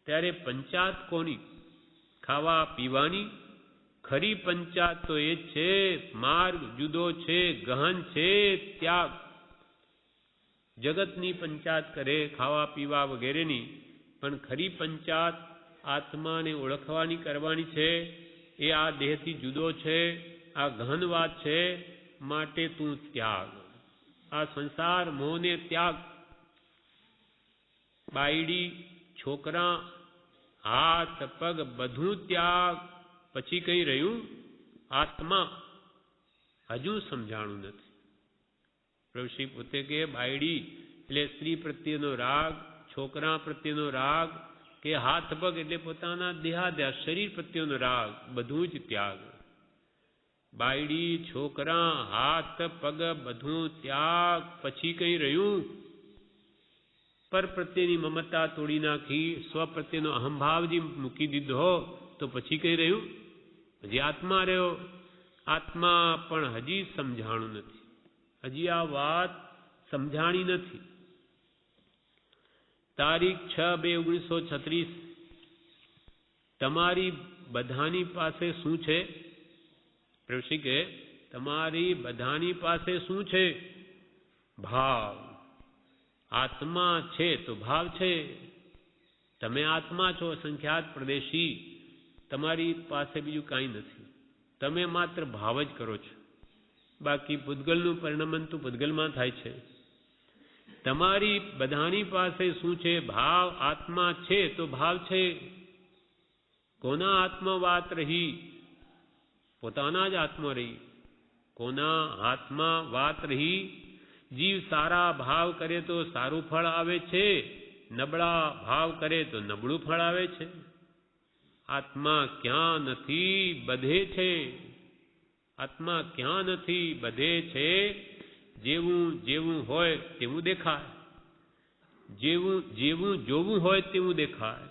ત્યારે પંચાત કોની? ખાવા પીવાની. ખરી પંચાત તો એ જ છે. માર્ગ જુદો છે, ગહન છે ત્યાગ. જગતની પંચાત કરે, ખાવા પીવા વગેરેની, પણ ખરી પંચાત આત્માને ઓળખવાની કરવાની છે. એ આ દેહથી જુદો છે, આ ગહન વાત છે. માટે તું ત્યાગ. આ સંસાર મોહને ત્યાગ. બાયડી, છોકરા, હાથ પગ બધું ત્યાગ. પછી કઈ રહ્યું? આત્મા. હજુ સમજાણું નથી. પ્રભુશ્રી પોતે કે બાયડી એટલે સ્ત્રી પ્રત્યેનો રાગ, છોકરા પ્રત્યેનો રાગ, કે હાથ પગ એટલે પોતાના દેહાદ્યાસ શરીર પ્રત્યેનો રાગ, બધું જ ત્યાગ. બાયડી, છોકરા, હાથ પગ બધું ત્યાગ. પછી કઈ રહ્યું? પર પ્રત્યેની મમતા તોડી નાખી, સ્વ પ્રત્યેનો અહંભાવ જે મૂકી દીધો, તો પછી કઈ રહ્યું? હજી આત્મા રહ્યો. આત્મા પણ હજી સમજાણું નથી. હજી આ વાત સમજાણી નથી. તારીખ 6/2/1936. તમારી બધાની પાસે શું છે? પ્રભુ કે તમારી બધાની પાસે શું છે? ભાવ. આત્મા છે તો ભાવ છે. તમે આત્મા છો, સંખ્યાત પ્રદેશી. તમારી પાસે બીજું કાંઈ નથી. તમે માત્ર ભાવ જ કરો છો. બાકી પૂતગલનું પરિણમન તો પૂતગલમાં થાય છે. તમારી બધાની પાસે શું છે? ભાવ આત્મા છે તો ભાવ છે. કોના આત્મા વાત રહી? પોતાના જ આત્મા રહી. કોના હાથમાં વાત રહી? જીવ સારા ભાવ કરે તો સારું ફળ આવે છે, નબળા ભાવ કરે તો નબળું ફળ આવે છે. આત્મા ક્યાં નથી? બધે છે. આત્મા ક્યાં નથી? બધે છે. જેવું જેવું હોય તેવું દેખાય, જેવું જોવું હોય તેવું દેખાય.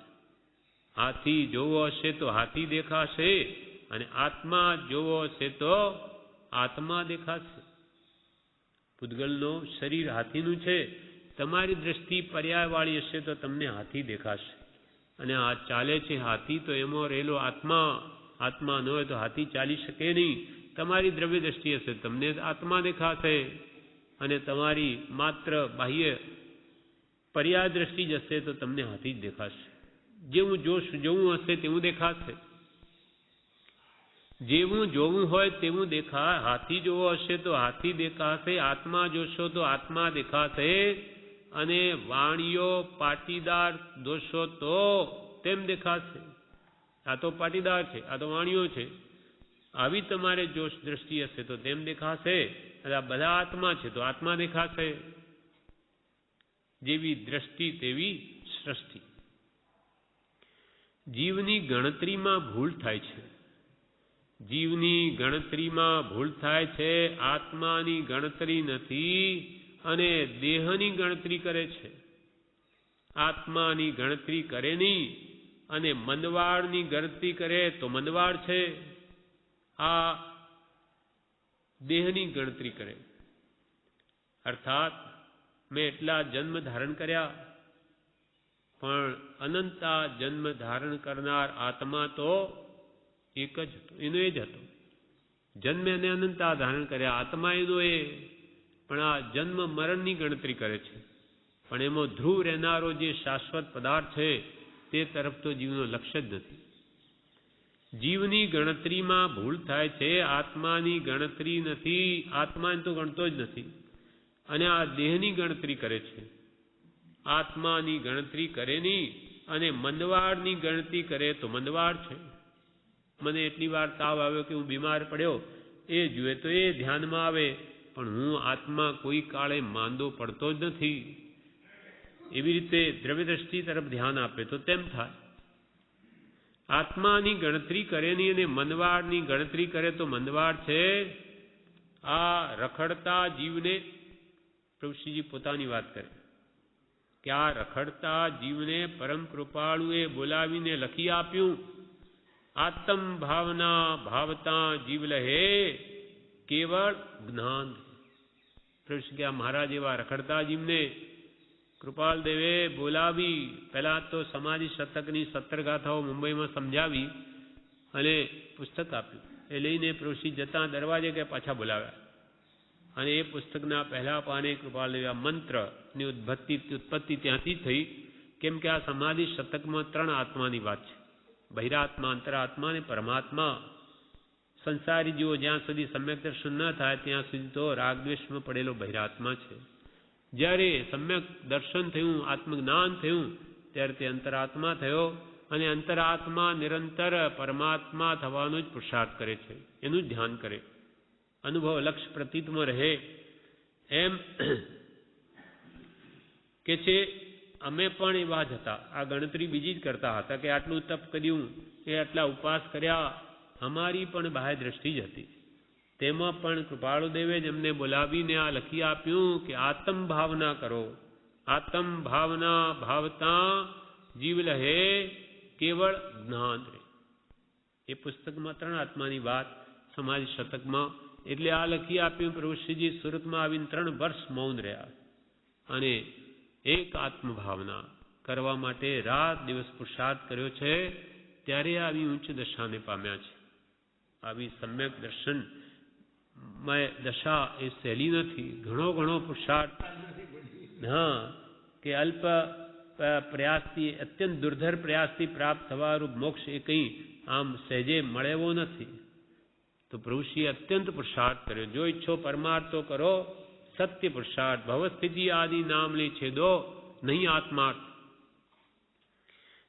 હાથી જોવો હશે તો હાથી દેખાશે, અને આત્મા જોવો હશે તો આત્મા દેખાશે. પૂતગલનો શરીર હાથીનું છે. તમારી દ્રષ્ટિ પર્યાયવાળી હશે તો તમને હાથી દેખાશે, અને આ ચાલે છે હાથી તો એમાં રહેલો આત્મા. આત્મા ન હોય તો હાથી ચાલી શકે નહીં. તમારી દ્રવ્ય દ્રષ્ટિ હશે તમને આત્મા દેખાશે, અને તમારી માત્ર બાહ્ય પર્યાય દ્રષ્ટિ જ હશે તો તમને હાથી જ દેખાશે. જેવું જોવું હશે તેવું દેખાશે. જેવું જોવું હોય તેવું દેખાય. હાથી જોવો હશે તો હાથી દેખાશે, આત્મા જોશો તો આત્મા દેખાશે, અને વાણીઓ પાટીદાર દોશો તો તેમ દેખાશે. આ તો પાટીદાર છે, આ તો વાણીઓ છે. આવી તમારે જો દ્રષ્ટિ હશે તો તેમ દેખાશે, અને આ બધા આત્મા છે તો આત્મા દેખાશે. જેવી દ્રષ્ટિ તેવી સૃષ્ટિ. જીવની ગણતરીમાં ભૂલ થાય છે. જીવની ગણતરીમાં ભૂલ થાય છે. આત્માની ગણતરી નથી, અને દેહની ગણતરી કરે છે. આત્માની ગણતરી કરે નહીં, અને મંદવાળની ગણતરી કરે તો મંદવાળ છે. આ દેહની ગણતરી કરે. અર્થાત મેં એટલા જન્મ ધારણ કર્યા, પણ અનંતા જન્મ ધારણ કરનાર આત્મા તો એક જ હતો, એનો એ જ હતો. જન્મે અને અનંતા ધારણ કર્યા, આત્મા એનો એ. પણ આ જન્મ મરણની ગણતરી કરે છે. પણ એમાં ધ્રુવ રહેનારો જે શાશ્વત પદાર્થ છે તે તરફ તો જીવનો લક્ષ્ય જ નથી. જીવની ગણતરીમાં ભૂલ થાય છે, આત્માની ગણતરી નથી. આત્માને તો ગણતો જ નથી, અને આ દેહની ગણતરી કરે છે. આત્માની ગણતરી કરે નહીં, અને મંદવાળની ગણતરી કરે તો મંદવાળ છે. મને એટલી વાર તાવ આવ્યો કે હું બીમાર પડ્યો, એ જુએ તો એ ધ્યાનમાં આવે, પણ હું આત્મા કોઈ કાળે માંદો પડતો જ નથી. એવી રીતે દ્રવ્ય દ્રષ્ટિ તરફ ધ્યાન આપે તો તેમ થાય. આત્માની ગણતરી કરે નહીં, અને મંદવાળની ગણતરી કરે તો મંદવાળ છે. આ રખડતા જીવને પ્રભુશ્રીજી પોતાની વાત કરે કે આ રખડતા જીવને પરમ કૃપાળુએ બોલાવીને લખી આપ્યું, આત્મ ભાવના ભાવતા જીવ લહે કેવળ જ્ઞાન. પ્રભુશ્રી કે આ મહારાજ એવા રખડતા જીવને કૃપાલ દેવે બોલાવી. પહેલા તો સમાધિ શતકની 17 ગાથાઓ મુંબઈમાં સમજાવી અને પુસ્તક આપ્યું. એ લઈને પ્રભુશ્રી જતા દરવાજે કે પાછા બોલાવ્યા, અને એ પુસ્તકના પહેલા પાને કૃપાલ દેવે મંત્રની ઉત્પત્તિ ત્યાંથી થઈ. કેમ કે આ સમાધિ શતકમાં 3 આત્માની વાત છે: બહિરાત્મા, અંતરાત્મા અને પરમાત્મા. સંસારી જીવો જ્યાં સુધી સમ્યક દર્શન ન થાય ત્યાં સુધી તો રાગદ્વેષમાં પડેલો બહિરાત્મા છે. જ્યારે સમ્યક દર્શન થયું, આત્મજ્ઞાન થયું, ત્યારે તે અંતરાત્મા થયો, અને અંતરાત્મા નિરંતર પરમાત્મા થવાનો જ પુરુષાર્થ કરે છે, એનું જ ધ્યાન કરે, અનુભવ લક્ષ્ય પ્રતીતમાં રહે. એમ કે છે અમે પણ એવા જ હતા. આ ગણતરી બીજી જ કરતા હતા કે આટલું તપ કર્યું, એ આટલા ઉપવાસ કર્યા. અમારી પણ બાહ્ય દ્રષ્ટિ જ હતી. તેમાં પણ કૃપાળુ દેવે જ એમને બોલાવીને આ લખી આપ્યું કે આત્મ ભાવના કરો. આત્મ ભાવના ભાવતા જીવ લહે કેવળ જ્ઞાન રહે. એ પુસ્તકમાં 3 આત્માની વાત સમાધિ શતકમાં. એટલે આ લખી આપ્યું. પ્રભુશ્રીજી સુરતમાં આવીને 3 વર્ષ મૌન રહ્યા, અને એક આત્મભાવના કરવા માટે રાત દિવસ પુરુષાર્થ કર્યો છે. ત્યારે આવી ઉચ્ચ દશાને પામ્યા છે. આવી સમ્યક દર્શન દશા એ સહેલી નથી. ઘણો પુરુષાર્થ, હા, કે અલ્પ પ્રયાસથી, અત્યંત દુર્ધર પ્રયાસથી પ્રાપ્ત થવારૂપ મોક્ષ એ કંઈ આમ સહેજે મળેવો નથી. તો પ્રભુશ્રીએ અત્યંત પુરુષાર્થ કર્યો. જો ઈચ્છો પરમાર્થ તો કરો, સત્ય પુરુષાર્થ ભવસ્થિતિ આદિ નામ લે છેદો નહીં આત્માર્થ.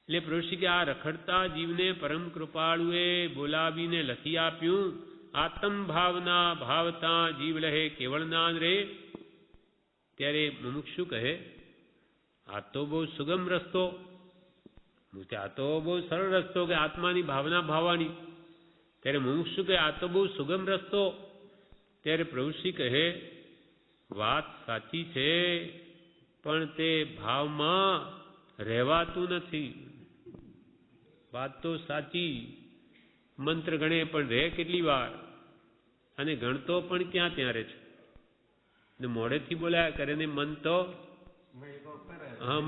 એટલે પ્રભુશ્રી કે આ રખડતા જીવને પરમ કૃપાળુએ બોલાવીને લખી આપ્યું. આત્મ ભાવના ભાવતા જીવ લહે કેવળ નાન રે. ત્યારે મુમુક્ષુ કહે આ તો બહુ સુગમ રસ્તો, આ તો બહુ સરળ રસ્તો કે આત્માની ભાવના ભાવવાની. ત્યારે મુમુક્ષુ કહે આ તો બહુ સુગમ રસ્તો. ત્યારે પ્રભુશ્રી કહે વાત સાચી છે, પણ તે ભાવમાં રહેવાતું નથી. વાત તો સાચી, મંત્ર ગણે પણ રહે કેટલી વાર, અને ગણતો પણ ક્યાં ત્યાં રહે છે. ને મોઢેથી બોલાયા કરે ને મન તો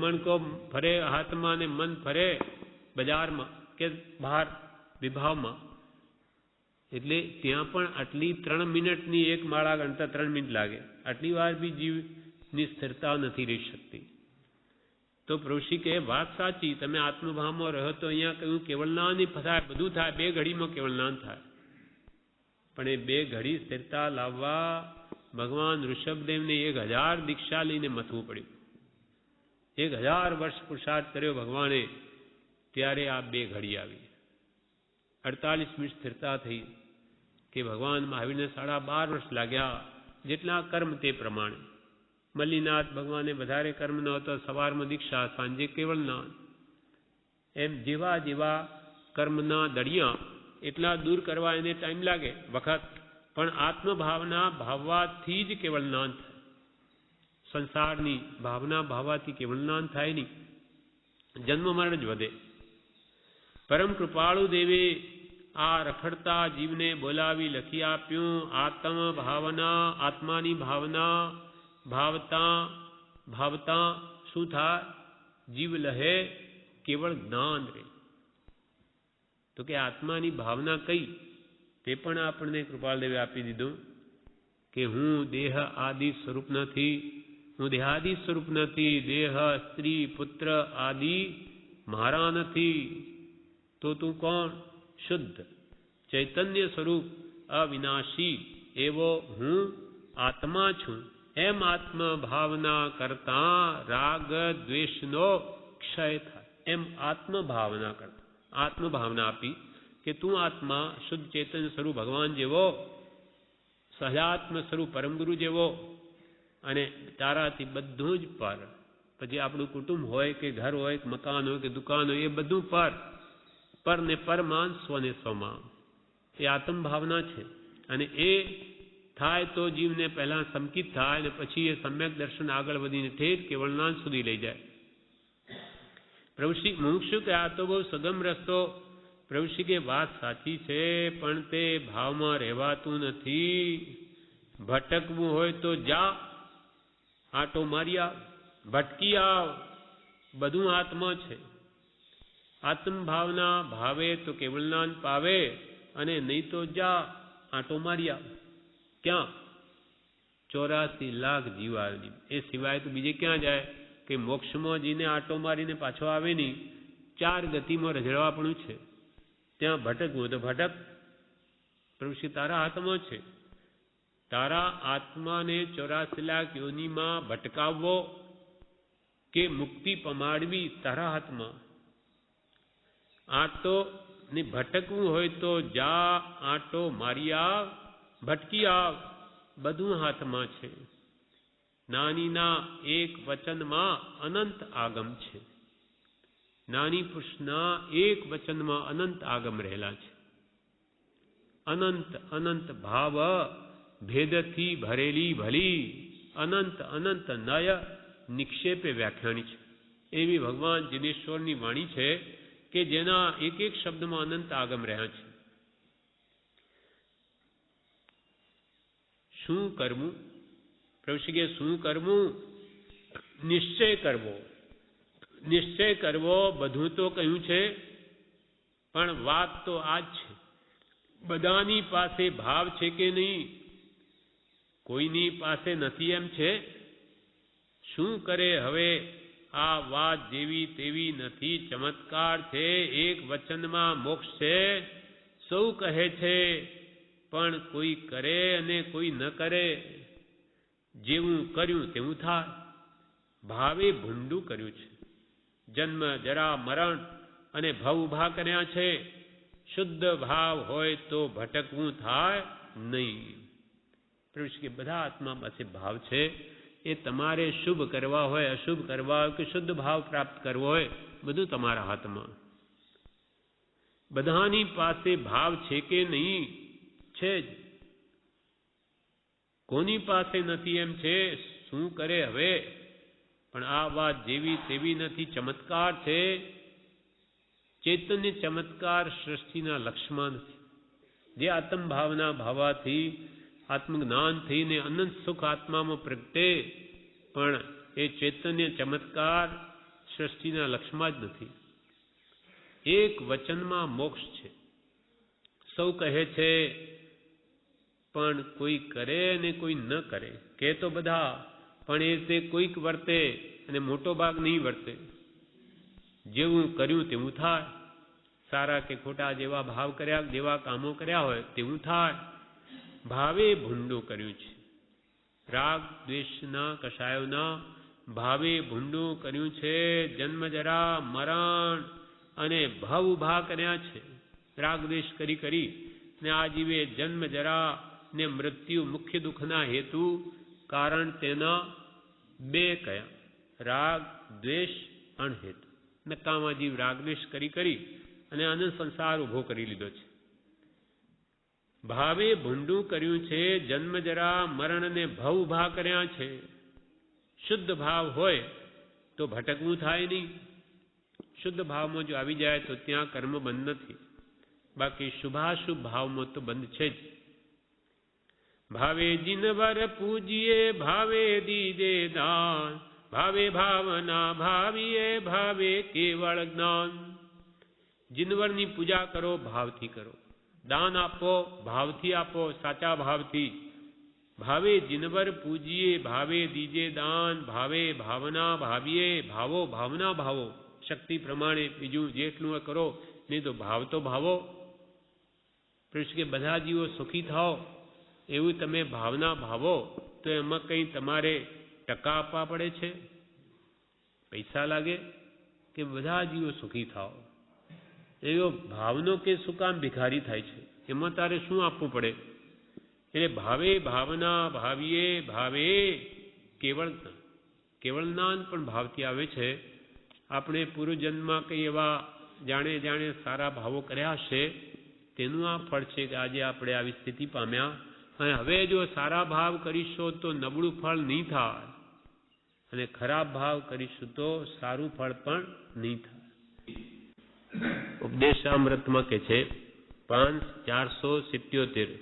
મન કો ફરે હાથમાં ને મન ફરે બજારમાં કે બહાર વિભાવમાં. એટલે ત્યાં પણ આટલી 3 મિનિટની એક માળા ગણતા 3 મિનિટ લાગે. આટલી વાર બી જીવની સ્થિરતા નથી રહી શકતી. તો પ્રભુશ્રી કહે વાત સાચી, તમે આત્મભાવમાં રહો તો અહીંયા કહ્યું કેવળ જ્ઞાન થાય, બધું થાય, 2 ઘડીમાં કેવળ જ્ઞાન થાય. પણ એ 2 ઘડી સ્થિરતા લાવવા ભગવાન ઋષભદેવને 1000 દીક્ષા લઈને મથવું પડ્યું. 1000 વર્ષ પુરુષાર્થ કર્યો ભગવાને, ત્યારે આ 2 ઘડી આવી. 48 મિનિટ સ્થિરતા થઈ કે ભગવાન મહાવીરને 12.5 વર્ષ લાગ્યા, જેટલા કર્મ તે પ્રમાણે. મલ્લીનાથ ભગવાને વધારે કર્મ ન હતો, સવારમાં દીક્ષા, સાંજે કેવળ જ્ઞાન. એમ જેવા જેવા કર્મના દળિયા એટલા દૂર કરવા એને ટાઈમ લાગે, વખત. પણ આત્મભાવના ભાવવાથી જ કેવળ જ્ઞાન થાય. સંસારની ભાવના ભાવવાથી કેવળ જ્ઞાન થાય નહીં, જન્મ મરણ જ વધે. પરમ કૃપાળુ દેવે આ રખડતા જીવને બોલાવી લખી આપ્યું. આત્મ ભાવના, આત્માની ભાવના ભાવતા ભાવતા શું થાય? જીવ લહે કેવળ જ્ઞાન રે. તો કે આત્માની ભાવના કઈ? તે પણ આપણને કૃપાળ દેવે આપી દીધું કે હું દેહ આદિ સ્વરૂપ નથી, હું દેહાદિ સ્વરૂપ નથી, દેહ સ્ત્રી પુત્ર આદિ મારા નથી. તો તું કોણ? શુદ્ધ ચૈતન્ય સ્વરૂપ અવિનાશી એવો હું આત્મા છું. એમ આત્મ ભાવના કરતા રાગ દ્વેષનો ક્ષય થાય. એમ આત્મ ભાવના કરતા આત્મભાવના આપી કે તું આત્મા શુદ્ધ ચૈતન્ય સ્વરૂપ ભગવાન જેવો, સહજાત્મ સ્વરૂપ પરમગુરુ જેવો, અને તારાથી બધું જ પર. પછી આપણું કુટુંબ હોય કે ઘર હોય કે મકાન હોય કે દુકાન હોય, એ બધું પર ને પરમાન, સ્વને સ્વમાં. એ આત્મ ભાવના છે. અને એ થાય તો જીવને પહેલા સંકિત થાય, અને પછી એ સમ્યક દર્શન આગળ વધીને ઠેઠ કેવળ જ્ઞાન સુધી લઈ જાય. પ્રભુશ્રી મુમુક્ષુ કે આ તો બહુ સગમ રસ્તો. પ્રભુશ્રી કે વાત સાચી છે, પણ તે ભાવમાં રહેવાતું નથી. ભટકવું હોય તો જા, આટો મારી આવ, ભટકી આવ, બધું આત્મા છે. આત્મ ભાવના ભાવે તો કેવળ જ્ઞાન પાવે, અને નહીં તો જા, આટો મારી આવ. ક્યાં? 84 લાખ જીવાની, એ સિવાય તો બીજે ક્યાં જાય? કે મોક્ષમાં જઈને આટો મારીને પાછો આવે નહીં, 4 ગતિમાં રઝળવાપણું છે. ત્યાં ભટકવું તો ભટક. પ્રભુ તારા હાથમાં છે. તારા આત્માને 84 લાખ યોનિમાં ભટકાવવો કે મુક્તિ પમાડવી તારા હાથમાં. આટો ને ભટકવું હોય તો જા, આટો મારી આવ, ભટકી આવ, બધું હાથમાં છે. નાનીના એક વચનમાં અનંત આગમ છે. નાની પુરુષના એક વચનમાં અનંત આગમ રહેલા છે. અનંત અનંત ભાવ ભેદથી ભરેલી ભલી અનંત અનંત નય નિક્ષેપે વ્યાખ્યાની છે. એવી ભગવાન જિનેશ્વરની વાણી છે કે જેના એક એક શબ્દમાં અનંત આગમ રહ્યા છે. શું કરવું? પ્રભુશ્રી કે શું કરવું? નિશ્ચય કરવો. નિશ્ચય કરવો બધું તો કહ્યું છે, પણ વાત તો આ જ છે. બધાની પાસે ભાવ છે કે નહીં? કોઈની પાસે નથી એમ છે? શું કરે હવે? આ વાત જેવી તેવી નથી, ચમત્કાર છે. એક વચનમાં મોક્ષ છે. સૌ કહે છે, પણ કોઈ કરે અને કોઈ ન કરે. જેવું કર્યું તેવું થાય. ભાવે ભૂંડું કર્યું છે. જન્મ જરા મરણ અને ભવ ઉભા કર્યા છે. શુદ્ધ ભાવ હોય તો ભટકવું થાય નહીં. પ્રભુ કે બધા આત્મા પાસે ભાવ છે. એ તમારે શુભ કરવા હોય, અશુભ કરવા હોય કે શુદ્ધ ભાવ પ્રાપ્ત કરવો હોય, બધું તમારા હાથમાં. બધાની પાસે ભાવ છે કે નહીં? છે જ. કોની પાસે નથી એમ છે? શું કરે હવે? પણ આ વાત જેવી તેવી નથી, ચમત્કાર છે. ચૈતન્ય ચમત્કાર સૃષ્ટિના લક્ષ્યમાં નથી. જે આત્મ ભાવના ભાવાથી આત્મજ્ઞાનથી ને અનંત સુખ આત્મામાં પ્રગટે, પણ એ ચૈતન્ય ચમત્કાર સૃષ્ટિના લક્ષ્યમાં જ નથી. એક વચનમાં મોક્ષ છે. સૌ કહે છે, પણ કોઈ કરે ને કોઈ ન કરે. કે તો બધા, પણ એ તે કોઈક વર્તે અને મોટો ભાગ નહીં વર્તે. જેવું કર્યું તેવું થાય. સારા કે ખોટા જેવા ભાવ કર્યા, જેવા કામો કર્યા હોય તેવું થાય. ભાવે ભૂંડું કર્યું છે. રાગ દ્વેષના કષાયોના ભાવે ભૂંડું કર્યું છે. જન્મ જરા મરણ અને ભવ ઉભા કર્યા છે. રાગ દ્વેષ કરી કરી ને આ જીવે જન્મ જરા ને મૃત્યુ મુખ્ય દુઃખના હેતુ કારણ તેના બે કયા? રાગ દ્વેષ અણહેતુ. નકામા જીવ રાગ દ્વેષ કરી કરી અને આનંદ સંસાર ઉભો કરી લીધો છે. ભાવે ભૂંડું કર્યું છે. જન્મ જરા મરણ ને ભવ ઉભા કર્યા છે. શુદ્ધ ભાવ હોય તો ભટકવું થાય નહીં. શુદ્ધ ભાવમાં જો આવી જાય તો ત્યાં કર્મ બંધ નથી. બાકી શુભાશુભ ભાવમાં તો બંધ છે જ. ભાવે જીનવર પૂજીએ ભાવે દીજે દાન. ભાવે ભાવના ભાવીએ ભાવે કેવળ જ્ઞાન. જીનવરની પૂજા કરો, ભાવથી કરો. દાન આપો, ભાવથી આપો, સાચા ભાવથી. ભાવે જીનવર પૂજીએ ભાવે દીજે દાન. ભાવે ભાવના ભાવીએ ભાવો ભાવના ભાવો. શક્તિ પ્રમાણે બીજું જેટલું કરો, નહીં તો ભાવ તો ભાવો. કૃષ્ણ કે બધા જીવો સુખી થાઓ એવું તમે ભાવના ભાવો તો એમાં કંઈ તમારે ટકા આપવા પડે છે? પૈસા લાગે? કે બધા જીવો સુખી થાઓ એવો ભાવનો કે શું કામ ભિખારી થાય છે? એમાં તારે શું આપવું પડે? એટલે ભાવે ભાવના ભાવીએ ભાવે કેવળ જ્ઞાન. કેવળ જ્ઞાન પણ ભાવથી આવે છે. આપણે પૂર્વજન્મમાં કંઈ એવા જાણે જાણે સારા ભાવો કર્યા હશે, તેનું આ ફળ છે કે આજે આપણે આવી સ્થિતિ પામ્યા. અને હવે જો સારા ભાવ કરીશું તો નબળું ફળ નહીં થાય, અને ખરાબ ભાવ કરીશું તો સારું ફળ પણ નહીં થાય. ઉપદેશામૃતમાં કે છે 477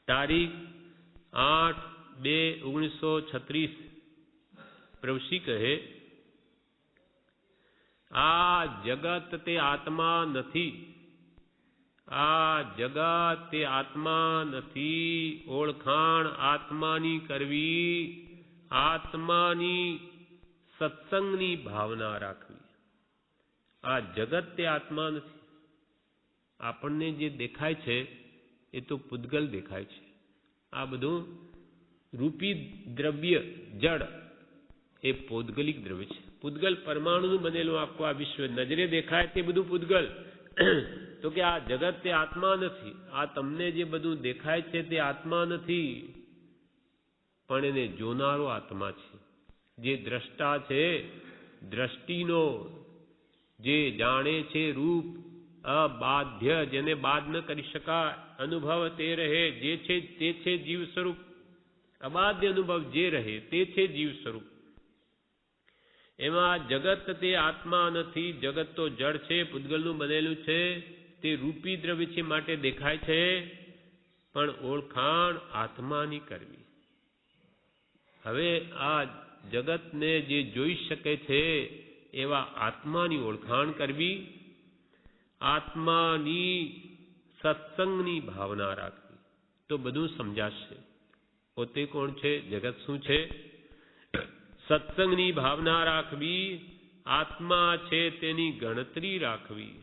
તારીખ 8/2/1936 પ્રભુશ્રી કહે, આ જગત તે આત્મા નથી. આ જગત તે આત્મા નથી. ઓળખાણ આત્માની કરવી, આત્માની સત્સંગની ભાવના રાખવી. આ જગત તે આત્મા નથી. આપણને જે દેખાય છે એ તો પૂતગલ દેખાય છે. આ બધું રૂપી દ્રવ્ય જડ એ પૌદ્ગલિક દ્રવ્ય છે. પૂતગલ પરમાણુનું બનેલું આખું આ વિશ્વ નજરે દેખાય તે બધું પૂતગલ. તો કે આ જગત તે આત્મા નથી. આ તમને જે બધું દેખાય છે તે આત્મા નથી, પણ એને જોનારો આત્મા છે. જે દ્રષ્ટા છે, દ્રષ્ટિનો જે જાણે છે રૂપ અબાધ્ય, જેને બાદ ન કરી શકાય, અનુભવ તે રહે જે છે તે છે જીવ સ્વરૂપ. અબાધ્ય અનુભવ જે રહે તે છે જીવ સ્વરૂપ. એમાં જગત તે આત્મા નથી. જગત તો જડ છે, પૂતગલનું બનેલું છે. તે રૂપી દ્રવ્ય છે માટે દેખાય છે, પણ ઓળખાણ આત્માની કરવી. હવે આ જગતને જે જોઈ શકે છે એવા આત્માની ઓળખાણ કરવી, આત્માની સત્સંગની ભાવના રાખવી, તો બધું સમજાશે. પોતે કોણ છે, જગત શું છે, સત્સંગની ભાવના રાખવી, આત્મા છે તેની ગણતરી રાખવી.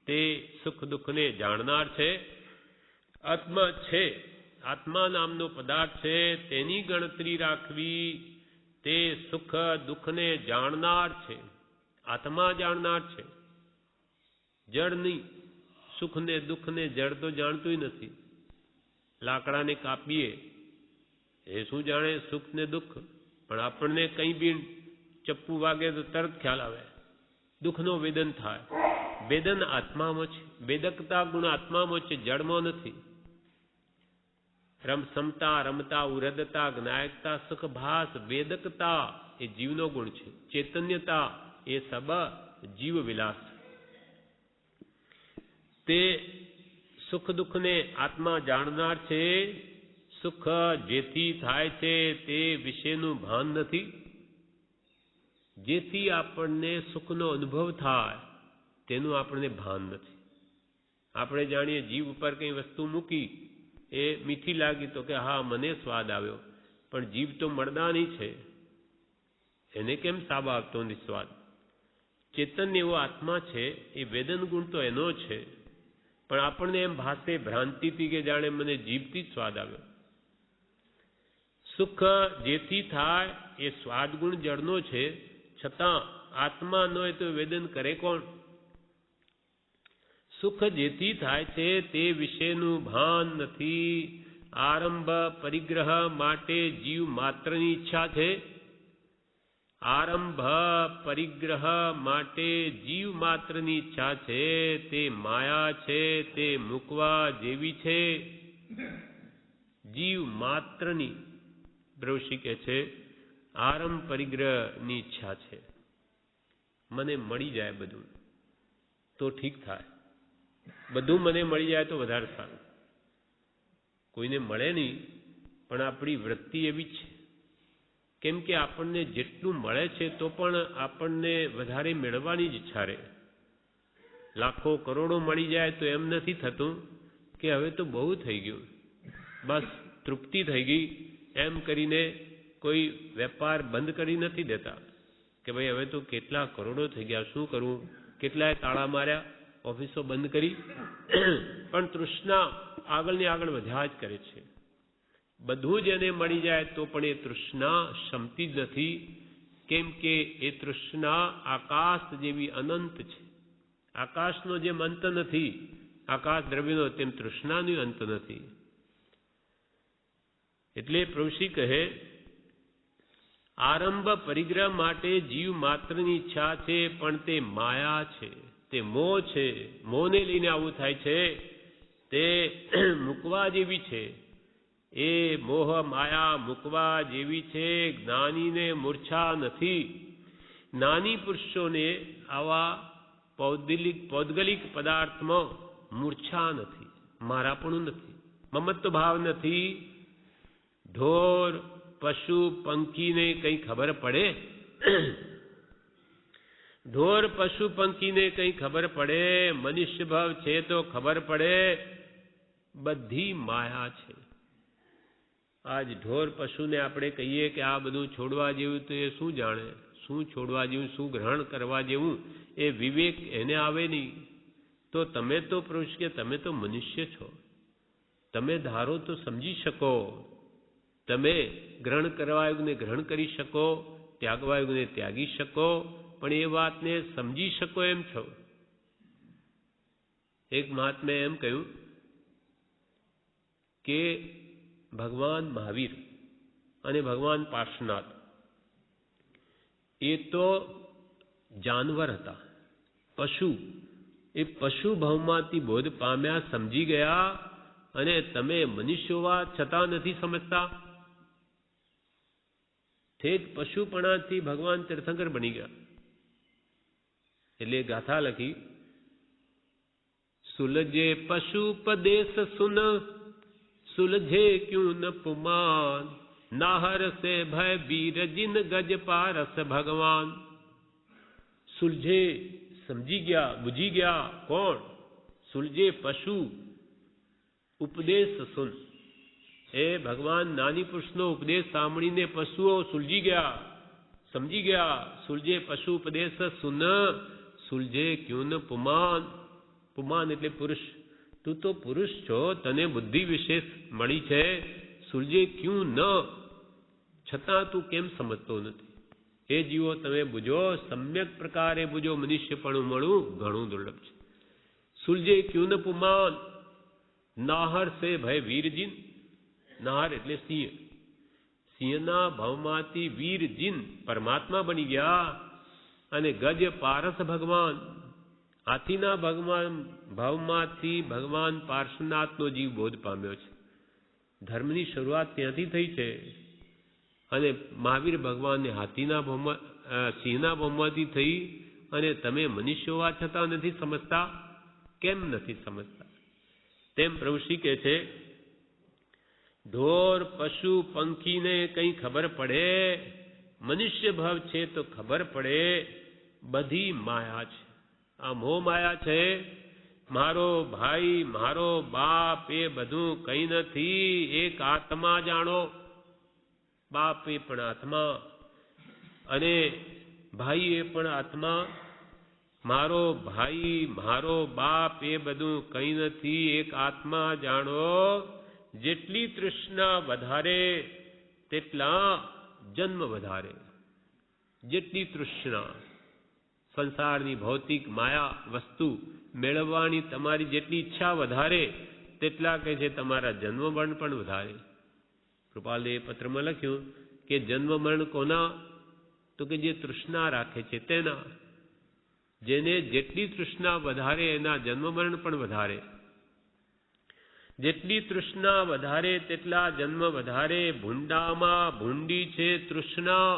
તે સુખ દુઃખને જાણનાર છે, આત્મા છે આત્મા નામનો પદાર્થ છે તેની ગણતરી રાખવી તે સુખ દુઃખને જાણનાર છે, આત્મા જાણનાર છે, જડ નહીં. સુખને દુઃખને જડ તો જાણતું નથી. લાકડાને કાપીએ એ શું જાણે સુખ ને દુઃખ, પણ આપણને કંઈ બી ચપ્પુ વાગે તો તરત ખ્યાલ આવે, દુઃખનો વેદન થાય. વેદન આત્મામાં છે, વેદકતા ગુણ આત્મામાં છે, જડમાં નથી. સમતા રમતા ઉરદતા જ્ઞાયકતા સુખ ભાસ વેદકતા એ જીવનો ગુણ છે, ચૈતન્યતા એ સબ જીવ વિલાસ. તે સુખ દુઃખને આત્મા જાણનાર છે. સુખ જેથી થાય છે તે વિશેનું ભાન નથી. જેથી આપણને સુખનો અનુભવ થાય તેનું આપણને ભાન નથી. આપણે જાણીએ જીવ ઉપર કંઈ વસ્તુ મૂકી એ મીઠી લાગી તો કે હા મને સ્વાદ આવ્યો, પણ જીવ તો મરદાની છે, એને કેમ સાબ આવતો નથી સ્વાદ? ચેતન્ય એવો આત્મા છે, એ વેદન ગુણ તો એનો છે, પણ આપણને એમ ભાસે ભ્રાંતિથી કે જાણે મને જીભથી જ સ્વાદ આવ્યો. સુખ જેથી થાય એ સ્વાદ ગુણ જળનો છે, છતાં આત્મા ન હોય તો વેદન કરે કોણ? સુખ જેથી થાય છે તે વિશેનું ભાન નથી. આરંભ પરિગ્રહ માટે જીવ માત્રની ઈચ્છા છે. આરંભ પરિગ્રહ માટે જીવ માત્રની ઈચ્છા છે, તે માયા છે, તે મૂકવા જેવી છે. જીવ માત્રની બ્રહ્મશી કહે છે આરંભ પરિગ્રહની ઈચ્છા છે. મને મળી જાય બધું તો ઠીક થાય, બધું મને મળી જાય તો વધારે સારું. કોઈને મળે નહીં, પણ આપણી વૃત્તિ એવી જ છે. કેમ કે આપણને જેટલું મળે છે તો પણ આપણને વધારે મેળવવાની જ ઈચ્છા રહે. લાખો કરોડો મળી જાય તો એમ નથી થતું કે હવે તો બહુ થઈ ગયું, બસ તૃપ્તિ થઈ ગઈ, એમ કરીને કોઈ વેપાર બંધ કરી નથી દેતા કે ભાઈ હવે તો કેટલા કરોડો થઈ ગયા, શું કરવું? કેટલાય તાળા માર્યા, ઓફિસો બંધ કરી, પણ તૃષ્ણા આગળની આગળ વધ્યા જ કરે છે. બધું જ એને મળી જાય તો પણ એ તૃષ્ણા શમતી જ નથી. કેમ કે એ તૃષ્ણા આકાશ જેવી અનંત છે. આકાશનો જેમ અંત નથી, આકાશ દ્રવ્યનો, તેમ તૃષ્ણાનો અંત નથી. એટલે પ્રભુશ્રી કહે આરંભ પરિગ્રહ માટે જીવ માત્રની ઈચ્છા છે, પણ તે માયા છે, તે મોહ છે. મોહને લઈને આવું થાય છે. તે મૂકવા જેવી છે. એ મોહ માયા મૂકવા જેવી છે. જ્ઞાનીને મૂર્છા નથી. જ્ઞાની પુરુષોને આવા પૌદ્ગલિક પદાર્થમાં મૂર્છા નથી, મારાપણું નથી, મમત્વ ભાવ નથી. ઢોર પશુ પંખીને કંઈ ખબર પડે? ઢોર પશુ પંખીને કંઈ ખબર પડે? મનુષ્ય ભાવ છે તો ખબર પડે. બધી માયા છે. આજ ઢોર પશુને આપણે કહીએ કે આ બધું છોડવા જેવું, તો એ શું જાણે? શું છોડવા જેવું, શું ગ્રહણ કરવા જેવું? એ વિવેક એને આવે નહીં. તો તમે તો પુરુષ કે તમે તો મનુષ્ય છો, તમે ધારો તો સમજી શકો, તમે ગ્રહણ કરવા યોગને ગ્રહણ કરી શકો, ત્યાગવા યોગને ત્યાગી શકો, પણ એ વાતને સમજી શકો એમ છો. એક મહાત્માએ એમ કહ્યું કે ભગવાન મહાવીર અને ભગવાન પાર્શ્વનાથ એ તો જાનવર હતા, પશુ. એ પશુ ભાવમાંથી બોધ પામ્યા, સમજી ગયા, અને તમે મનુષ્ય હોવા છતાં નથી સમજતા. ઠેક પશુપણાથી ભગવાન તીર્થંકર બની ગયા. એટલે ગાથા લખી, સુલજે પશુપદેશ સુન, સુલझे क्यों न पुमान, नाहर से भय वीर जिन गज पारस भगवान. सुलझे समझी गया, बुझी गया. कौन? सुलझे पशु, ઉપદેશ સુન. એ ભગવાન નાની પુરુષનો ઉપદેશ સાંભળીને પશુઓ સુલજી ગયા, સમજી ગયા. સુલજે પશુ ઉપદેશ સુન, સુલજે ક્યું ન પુમાન. પુમાન એટલે પુરુષ. તું તો પુરુષ છો, તને બુદ્ધિ વિશેષ મળી છે, સુલજે ક્યું ન, છતાં તું કેમ સમજતો નથી? એ જીવો તમે બુજો, સમ્યક પ્રકારે બુજો, મનુષ્યપણું મળવું ઘણું દુર્લભ છે. સુલજે ક્યું ન પુમાન, નાહર સે ભય વીરજીન. નાહર એટલે સિંહ. સિંહના ભાવમાંથી વીરજીન પરમાત્મા બની ગયા, અને ગજ પારસ ભગવાન, હાથીના ભાવમાંથી ભગવાન પાર્શ્વનાથનો જીવ બોધ પામ્યો છે. ધર્મની શરૂઆત ત્યાંથી થઈ છે, અને મહાવીર ભગવાનને સિંહના ભાવમાંથી થઈ, અને તમે મનુષ્ય હોવા છતાં નથી સમજતા. કેમ નથી સમજતા? તેમ પ્રભુ શ્રી કહે છે, ઢોર પશુ પંખીને કંઈ ખબર પડે, મનુષ્ય ભાવ છે તો ખબર પડે, બધી માયા છે. આ મોહ માયા છે. મારો ભાઈ, મારો બાપ એ બધું કંઈ નથી, એક આત્મા જાણો. બાપ એ પણ આત્મા, અને ભાઈ એ પણ આત્મા. મારો ભાઈ, મારો બાપ એ બધું કંઈ નથી, એક આત્મા જાણો. જેટલી તૃષ્ણા વધારે તેટલા જન્મ વધારે. જેટલી તૃષ્ણા, સંસારની ભૌતિક માયા વસ્તુ મેળવવાની તમારી જેટલી ઈચ્છા વધારે, તેટલા કહે છે તમારા જન્મ મરણ પણ વધારે. કૃપાલદેવે પત્રમાં લખ્યું કે જન્મ મરણ કોના? તો કે જે તૃષ્ણા રાખે છે તેના. જેને જેટલી તૃષ્ણા વધારે એના જન્મ મરણ પણ વધારે. જેટલી તૃષ્ણા વધારે તેટલા જન્મ વધારે. ભૂંડામાં ભૂંડી છે તૃષ્ણા,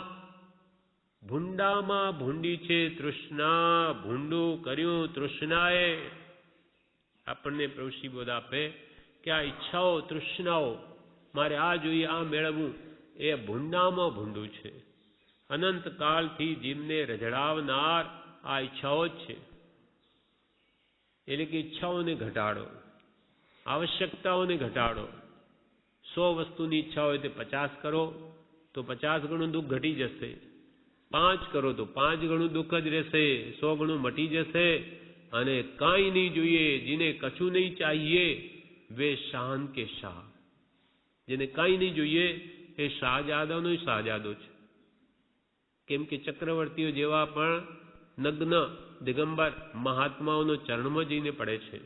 ભૂંડામાં ભૂંડી છે તૃષ્ણા, ભૂંડું કર્યું તૃષ્ણાએ. આપણને પ્રભુશ્રી બોધ આપે કે આ ઈચ્છાઓ, તૃષ્ણાઓ, મારે આ જોઈએ, આ મેળવવું, એ ભૂંડામાં ભૂંડું છે. અનંત કાળથી જીવને રઝળાવનાર આ ઈચ્છાઓ જ છે. એટલે કે ઈચ્છાઓને ઘટાડો, આવશ્યકતાઓને ઘટાડો. 100 વસ્તુની ઈચ્છા હોય તે 50 કરો તો 50 ગણું દુઃખ ઘટી જશે. 5 કરો તો 5 ગણું દુઃખ જ રહેશે, 100 ગણું મટી જશે. અને કાંઈ નહીં જોઈએ, જેને કશું નહીં ચાહીએ વે શાન કે શાહ. જેને કાંઈ નહીં જોઈએ એ શાહજાદોનો શાહજાદો છે. કેમ કે ચક્રવર્તીઓ જેવા પણ નગ્ન દિગંબર મહાત્માઓનો ચરણમાં જઈને પડે છે.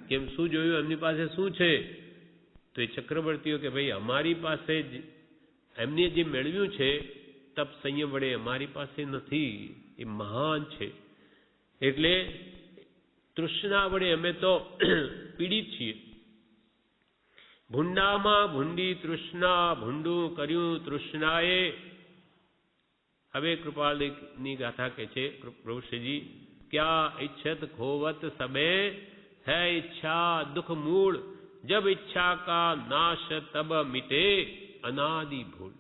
કેમ? શું જોયું? એમની પાસે શું છે? તો એ ચક્રવર્તીઓ કે ભાઈ અમારી પાસે એમને જે મેળવ્યું છે તપ સંયમ વડે, અમારી પાસે નથી. એ મહાન છે. એટલે તૃષ્ણા વડે અમે તો પીડિત છીએ. ભૂંડામાં ભૂંડી તૃષ્ણા, ભૂંડું કર્યું તૃષ્ણાએ. હવે કૃપાલની ગાથા કહે છે પ્રભુ શ્રીજી, ક્યા ઈચ્છત ખોવત સબે, है इच्छा दुख मूल, जब इच्छा का नाश तब मिटे अनादि भूल.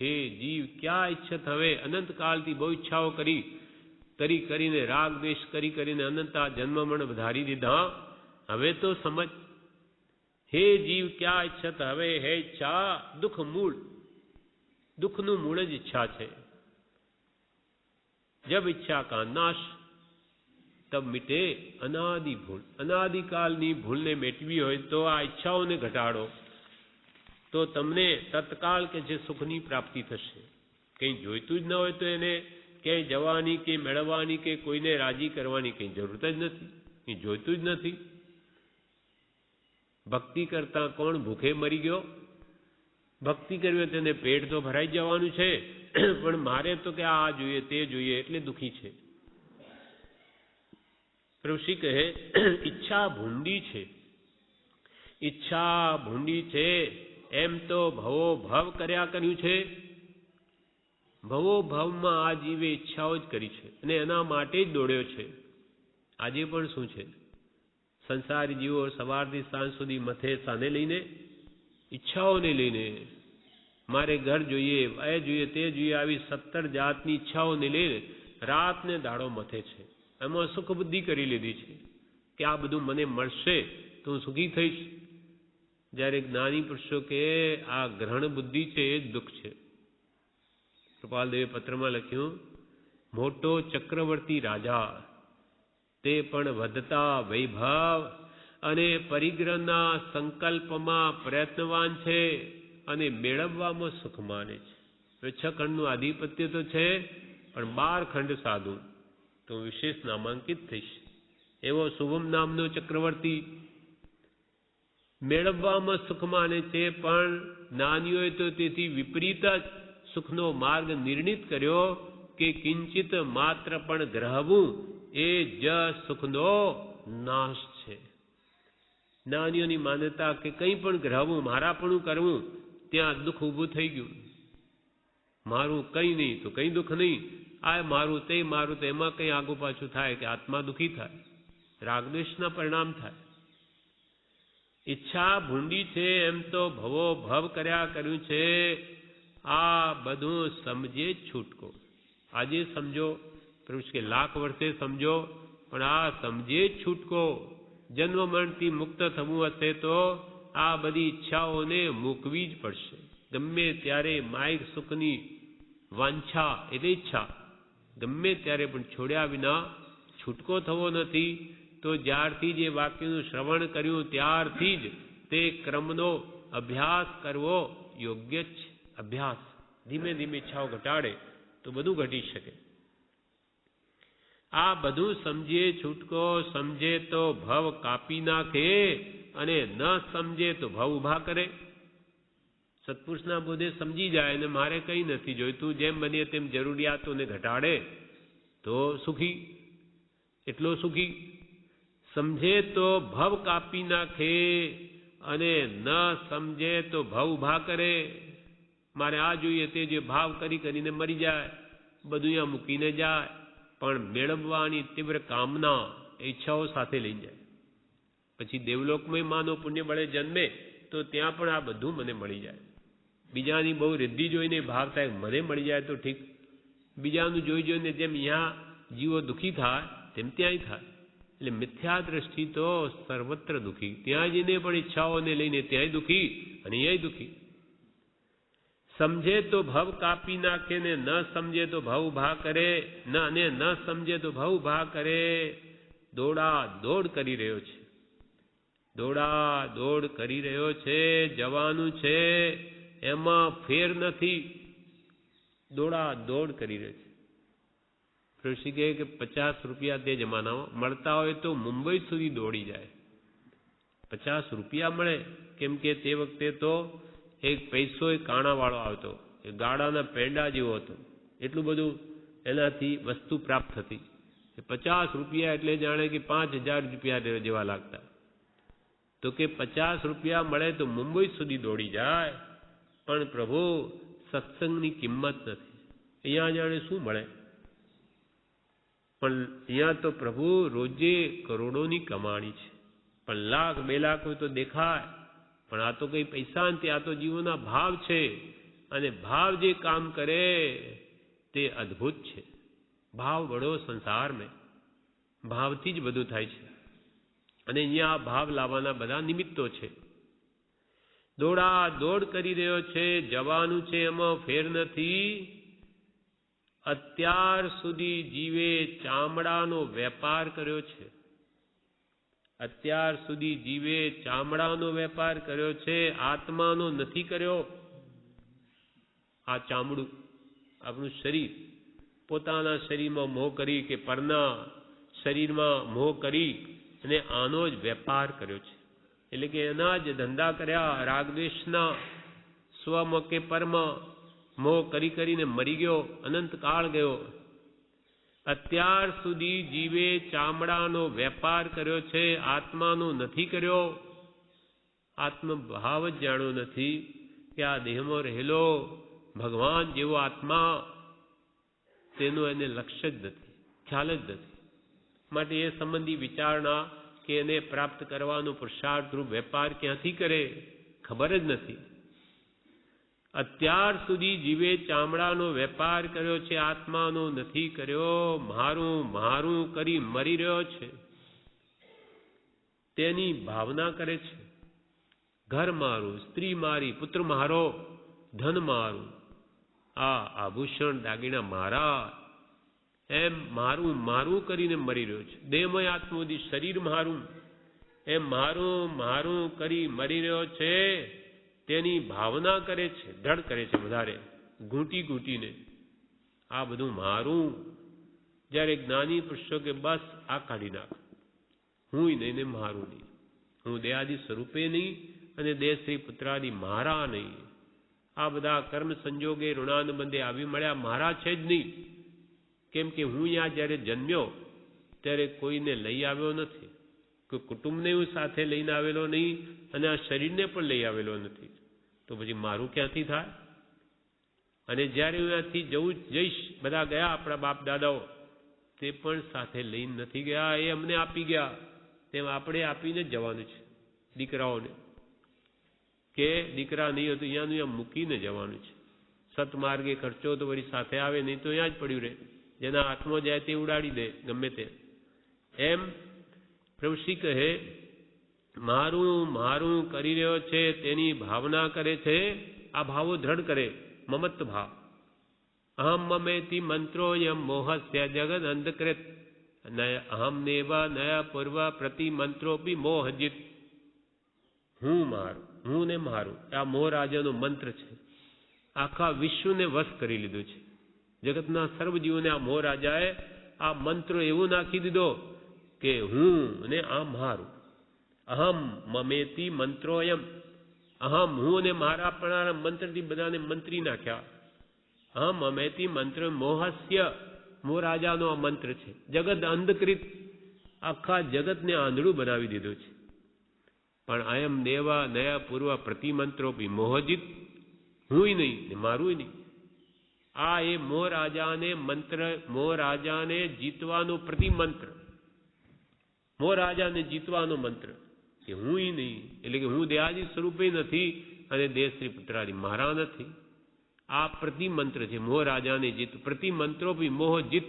हे जीव, क्या ઈચ્છત? હવે અનંત કાળથી બહુ ઈચ્છાઓ કરીને રાગ દ્વેષ કરીને અનંતા જન્મ મરણ વધારી દીધા. હવે તો સમજ. હે જીવ, ક્યા ઈચ્છત? હવે હે ઈચ્છા દુઃખ મૂળ, દુઃખનું મૂળ જ ઈચ્છા છે. જબ ઈચ્છા કા નાશ તબ મિટે અનાદિ ભૂલ. અનાદિકાલની ભૂલને મેટવી હોય તો આ ઈચ્છાઓને ઘટાડો, તો તમને તત્કાળ કે જે સુખની પ્રાપ્તિ થશે. કંઈ જોઈતું જ ન હોય તો એને ક્યાંય જવાની કે મેળવવાની કે કોઈને રાજી કરવાની કંઈ જરૂરત જ નથી. એ જોઈતું જ નથી. ભક્તિ કરતા કોણ ભૂખે મરી ગયો? ભક્તિ કરવી તેને પેટ તો ભરાઈ જવાનું છે, પણ મારે તો કે આ જોઈએ તે જોઈએ એટલે દુઃખી છે. પ્રભુ કહે ઈચ્છા ભૂંડી છે. ઈચ્છા ભૂંડી છે એમ તો ભવો ભવ કર્યા કર્યું છે. ભવો ભવમાં આ જીવે ઈચ્છાઓ જ કરી છે અને એના માટે જ દોડ્યો છે. આજે પણ શું છે? સંસારી જીવો સવારથી સાંજ સુધી મથે સાને લઈને, ઈચ્છાઓને લઈને, મારે ઘર જોઈએ, એ જોઈએ, તે જોઈએ, આવી 17 જાતની ઈચ્છાઓને લઈને રાત ને દાડો મથે છે. એમાં સુખ બુદ્ધિ કરી લીધી છે કે આ બધું મને મળશે તો હું સુખી થઈશ. જ્યારે જ્ઞાની પુરુષો કે આ ગ્રહણ બુદ્ધિ છે એ જ દુઃખ છે. કૃપાલદેવે પત્રમાં લખ્યું, મોટો ચક્રવર્તી રાજા તે પણ વધતા વૈભવ, અને પરિગ્રહના સંકલ્પમાં પ્રયત્નવાન છે અને મેળવવામાં સુખ માને છે. 6 ખંડનું આધિપત્ય તો છે, પણ 12 ખંડ સાધુ તો વિશેષ નામાંકિત થઈશ. એવો શુભમ નામનો ચક્રવર્તી મેળવવામાં સુખ માને છે, પણ જ્ઞાનીઓએ તો તેથી વિપરીત જ સુખનો માર્ગ નિર્ણિત કર્યો કે કિંચિત માત્ર પણ ગ્રહવું એ જ સુખનો નાશ છે. જ્ઞાનીઓની માન્યતા કે કંઈ પણ ગ્રહવું, મારાપણું કરવું, ત્યાં દુઃખ ઊભું થઈ ગયું. મારું કંઈ નહીં તો કંઈ દુઃખ નહીં, આ મારું તે એમાં કંઈ આગુ પાછું થાય કે આત્મા દુઃખી થાય, રાગદ્વેષના પરિણામ થાય. ઈચ્છા ભૂંડી છે એમ તો ભવો ભવ કર્યું છે. આ બધું સમજે છૂટકો. આજે સમજો, પ્રભુ કે લાખ વર્ષે સમજો, પણ આ સમજે છૂટકો. જન્મ મરણથી મુક્ત થવું હશે તો આ બધી ઈચ્છાઓને મૂકવી જ પડશે. ગમે ત્યારે માયિક સુખની વાંછા એટલે ઈચ્છા ગમે ત્યારે પણ છોડ્યા વિના છૂટકો થવો નથી. તો જ્યારથી જે વાક્યનું શ્રવણ કર્યું ત્યારથી જ તે ક્રમનો અભ્યાસ કરવો યોગ્ય છે. અભ્યાસ ધીમે ધીમે ઈચ્છાઓ ઘટાડે તો બધું ઘટી શકે. આ બધું સમજે છૂટકો. સમજે તો ભવ કાપી નાખે અને ન સમજે તો ભવ ઊભા કરે. સત્પુરુષના બોધે સમજી જાય અને મારે કંઈ નથી જોઈતું, જેમ બને તેમ જરૂરિયાતોને ઘટાડે તો સુખી, એટલો સુખી. સમજે તો ભવ કાપી નાખે અને ન સમજે તો ભવ ઊભા કરે. મારે આ જોઈએ તે જે ભાવ કરીને મરી જાય, બધું અહીંયા મૂકીને જાય, પણ મેળવવાની તીવ્ર કામના ઈચ્છાઓ સાથે લઈ જાય. પછી દેવલોકમાં માનો પુણ્ય બળે જન્મે તો ત્યાં પણ આ બધું મને મળી જાય. બીજાની બહુ રિદ્ધિ જોઈને ભાવ થાય મને મળી જાય તો ઠીક, બીજાનું જોઈને જેમ અહીંયા જીવો દુઃખી થાય તેમ ત્યાંય થાય. એટલે મિથ્યા દ્રષ્ટિ તો સર્વત્ર દુઃખી. ત્યાં જઈને પણ ઈચ્છાઓને લઈને ત્યાંય દુઃખી અને અહીંયાય દુઃખી. સમજે તો ભવ કાપી નાખે ને ન સમજે તો ભવ ઊભા કરે, અને ન સમજે તો ભવ ઊભા કરે. દોડા દોડ કરી રહ્યો છે, દોડા દોડ કરી રહ્યો છે. જવાનું છે એમાં ફેર નથી, દોડા દોડ કરી રહ્યો છે. ઋષિ કહે કે 50 રૂપિયા તે જમાનામાં મળતા હોય તો મુંબઈ સુધી દોડી જાય. 50 રૂપિયા મળે, કેમ કે તે વખતે તો એક પૈસો એક કાણાવાળો આવતો, એ ગાડાના પેંડા જેવો હતો. એટલું બધું એનાથી વસ્તુ પ્રાપ્ત થતી. 50 રૂપિયા એટલે જાણે કે 5000 રૂપિયા જેવા લાગતા. તો કે 50 રૂપિયા મળે તો મુંબઈ સુધી દોડી જાય. પણ પ્રભુ સત્સંગની કિંમત નથી. અહીંયા જાણે શું મળે, પણ અહીંયા તો પ્રભુ રોજે કરોડોની કમાણી છે. પણ લાખ 2 લાખ હોય તો દેખાય, પણ આ તો કઈ પૈસા નથી, આ તો જીવોના ભાવ છે. અને ભાવ જે કામ કરે તે અદ્ભુત છે. ભાવ બડો સંસાર મેં, ભાવથી જ બધું થાય છે. અને અહીંયા ભાવ લાવવાના બધા નિમિત્તો છે. દોડા દોડ કરી રહ્યો છે, જવાનું છે એમાં ફેર નથી. અત્યાર સુધી જીવે ચામડાનો વેપાર કર્યો છે. અત્યાર સુધી જીવે ચામડાનો વેપાર કર્યો છે, આત્માનો નથી કર્યો. આ ચામડું આપણું શરીર, પોતાના શરીરમાં મોહ કરી કે પરના શરીરમાં મોહ કરી અને આનો જ વેપાર કર્યો છે. એટલે કે એના જ ધંધા કર્યા. રાગદ્વેષના સ્વમાં કે પરમાં મોહ કરીને મરી ગયો, અનંત કાળ ગયો. અત્યાર સુધી જીવે ચામડાનો વેપાર કર્યો છે, આત્માનો નથી કર્યો. આત્મભાવ જ જાણ્યો નથી કે આ દેહમાં રહેલો ભગવાન જેવો આત્મા, તેનું એને લક્ષ્ય જ નથી, ખ્યાલ જ નથી. માટે એ સંબંધી વિચારણા કે એને પ્રાપ્ત કરવાનો પુરુષાર્થ રૂપ વેપાર ક્યાંથી કરે, ખબર જ નથી. અત્યાર સુધી જીવે ચામડાનો વેપાર કર્યો છે, આત્માનો નથી કર્યો. મારું મારું કરી મરી રહ્યો છે, તેની ભાવના કરે છે. ઘર મારું, સ્ત્રી મારી, પુત્ર મારો, ધન મારું, આ આભૂષણ દાગીના મારા, એમ મારું મારું કરીને મરી રહ્યો છે. દેહમય આત્મોદી શરીર મારું, એમ મારું મારું કરી મરી રહ્યો છે તેની ભાવના કરે છે, દ્રઢ કરે છે વધારે ઘૂંટી ઘૂંટીને આ બધું મારું. જ્યારે જ્ઞાની પુરુષો કે બસ આ કાઢી નાખ, હું નહીં ને મારું નહીં, હું દેહાદિ સ્વરૂપે નહીં અને દેહ શ્રી પુત્રાદિ મારા નહીં. આ બધા કર્મ સંજોગે ઋણાનુબંધે આવી મળ્યા મારા છે જ નહીં. કેમ કે હું અહીંયા જ્યારે જન્મ્યો ત્યારે કોઈને લઈ આવ્યો નથી, કોઈ કુટુંબને હું સાથે લઈને આવેલો નહીં અને આ શરીરને પણ લઈ આવેલો નથી. તો પછી મારું ક્યાંથી થાય? અને જ્યારે હું ત્યાંથી જઈશ, બધા ગયા આપણા બાપ દાદાઓ, તે પણ સાથે લઈને નથી ગયા, એ અમને આપી ગયા. તેમ આપણે આપીને જ જવાનું છે દીકરાઓને, કે દીકરા નહીં હોય તો અહીંયાનું અહીંયા મૂકીને જવાનું છે. સતમાર્ગે ખર્ચો તો વળી સાથે આવે, નહીં તો અહીંયા જ પડ્યું રહે. જેના હાથમાં જાય તે ઉડાડી દે ગમે તે. એમ પ્રભુશ્રી કહે મારું મારું કરી રહ્યો છે તેની ભાવના કરે છે. આ ભાવો દ્રઢ કરે, મમત્વ ભાવ. અહમ મમેતિ મંત્રોયમ મોહસ્ય જગદ અંધકૃત અહમ નેવ નય પૂર્વ પ્રતિ મંત્રોપી મોહજિત. હું મારું, હું ને મારું, આ મોહ રાજાનો મંત્ર છે. આખા વિશ્વને વશ કરી લીધું છે. જગતના સર્વજીવોને આ મોહ રાજાએ આ મંત્ર એવું નાખી દીધો કે હું ને આ મારું. અહમ મમેતિ મંત્રોયમ, અહમ હું ને મારા પણ મંત્રથી બધાને મંત્રી નાખ્યા. અહમ મમેતિ મંત્ર મોહસ્ય, મોહ રાજાનો આ મંત્ર છે. જગત અંધકૃત, આખા જગતને આંધળું બનાવી દીધું છે. પણ અયમ દેવા નયા પૂર્વ પ્રતિમંત્રોપી મોહજિત, હું નહીં ને મારું નહીં. આ એ મોહ રાજાને મંત્ર, મોહ રાજાને જીતવાનો પ્રતિમંત્ર, મોહ રાજાને જીતવાનો મંત્ર કે હું નહીં, એટલે કે હું દેહાદિ સ્વરૂપે નથી અને દેહ શ્રી પુત્રાદિ મારા નથી. આ પ્રતિમંત્ર છે મોહ રાજાને જીત. પ્રતિમંત્રો બી મોહ જીત.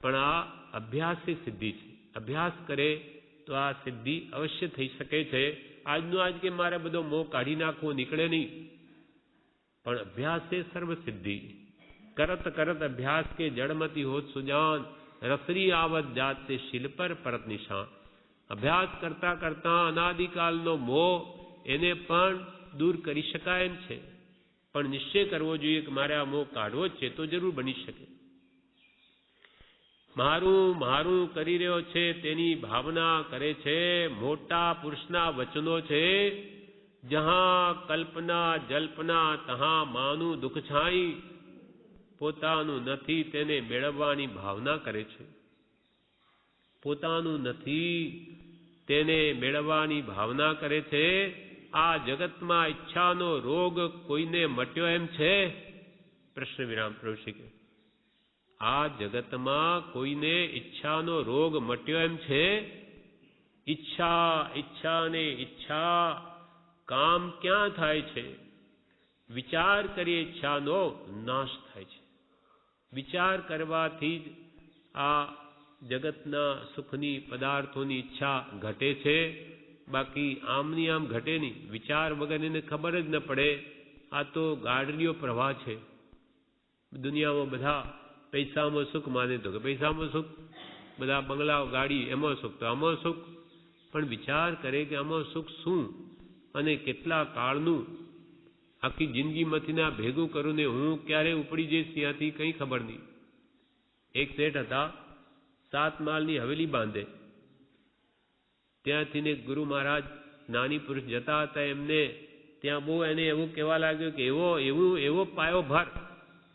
પણ આ અભ્યાસની સિદ્ધિ છે. અભ્યાસ કરે તો આ સિદ્ધિ અવશ્ય થઈ શકે છે. આજનું આજ કે મારે બધો મોહ કાઢી નાખવો નીકળે નહીં, પણ અભ્યાસ છે સર્વ સિદ્ધિ. કરત કરત અભ્યાસ કે જડમતી હોત સુજાન, રસરી આવત જાત તે શિલ પર પરત નિશાન. અભ્યાસ કરતા કરતા અનાદિકાલનો મોહ એને પણ દૂર કરી શકાય એમ છે. પણ નિશ્ચય કરવો જોઈએ કે મારે આ મોહ કાઢવો જ છે તો જરૂર બની શકે. મારું મારું કરી રહ્યો છે તેની ભાવના કરે છે. મોટા પુરુષના વચનો છે, જહાં કલ્પના જલ્પના તહાં માનું દુઃખ છાઈ. પોતાનું નથી તેને મેળવવાની ભાવના કરે છે. પોતાનું નથી તેને મેળવવાની ભાવના કરે છે. આ જગતમાં ઈચ્છાનો રોગ કોઈને મટ્યો એમ છે? પ્રશ્ન વિરામ. પ્રભુશ્રી કે આ જગતમાં કોઈને ઈચ્છાનો રોગ મટ્યો એમ છે? ઈચ્છા ઈચ્છા ને ઈચ્છા, કામ ક્યાં થાય છે? વિચાર કરીએ ઈચ્છાનો નાશ થાય છે. વિચાર કરવાથી જ આ જગતના સુખની પદાર્થોની ઈચ્છા ઘટે છે. બાકી આમની આમ ઘટે નહીં. વિચાર વગર એને ખબર જ ન પડે. આ તો ગાડરીઓ પ્રવાહ છે. દુનિયામાં બધા પૈસામાં સુખ માને તો કે પૈસામાં સુખ, બધા બંગલાઓ ગાડી એમાં સુખ તો આમાં સુખ. પણ વિચાર કરે કે આમાં સુખ શું અને કેટલા કાળનું, આખી જિંદગીમાંથી ના ભેગું કરું ને હું ક્યારે ઉપડી જઈશ ત્યાંથી કંઈ ખબર નહીં. એક શેઠ હતા, 7 માળની હવેલી બાંધે. ત્યાંથી ને ગુરુ મહારાજ નાની પુરુષ જતા હતા, એમને ત્યાં બહુ એને એવું કહેવા લાગ્યું કે એવો પાયો ભાર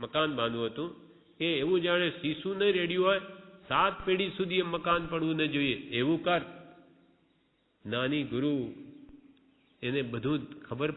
મકાન બાંધવું હતું કે એવું જાણે શીશું નહીં રેડ્યું હોય, 7 પેઢી સુધી એ મકાન પડવું ન જોઈએ, એવું કર. નાની ગુરુ એને બધું ખબર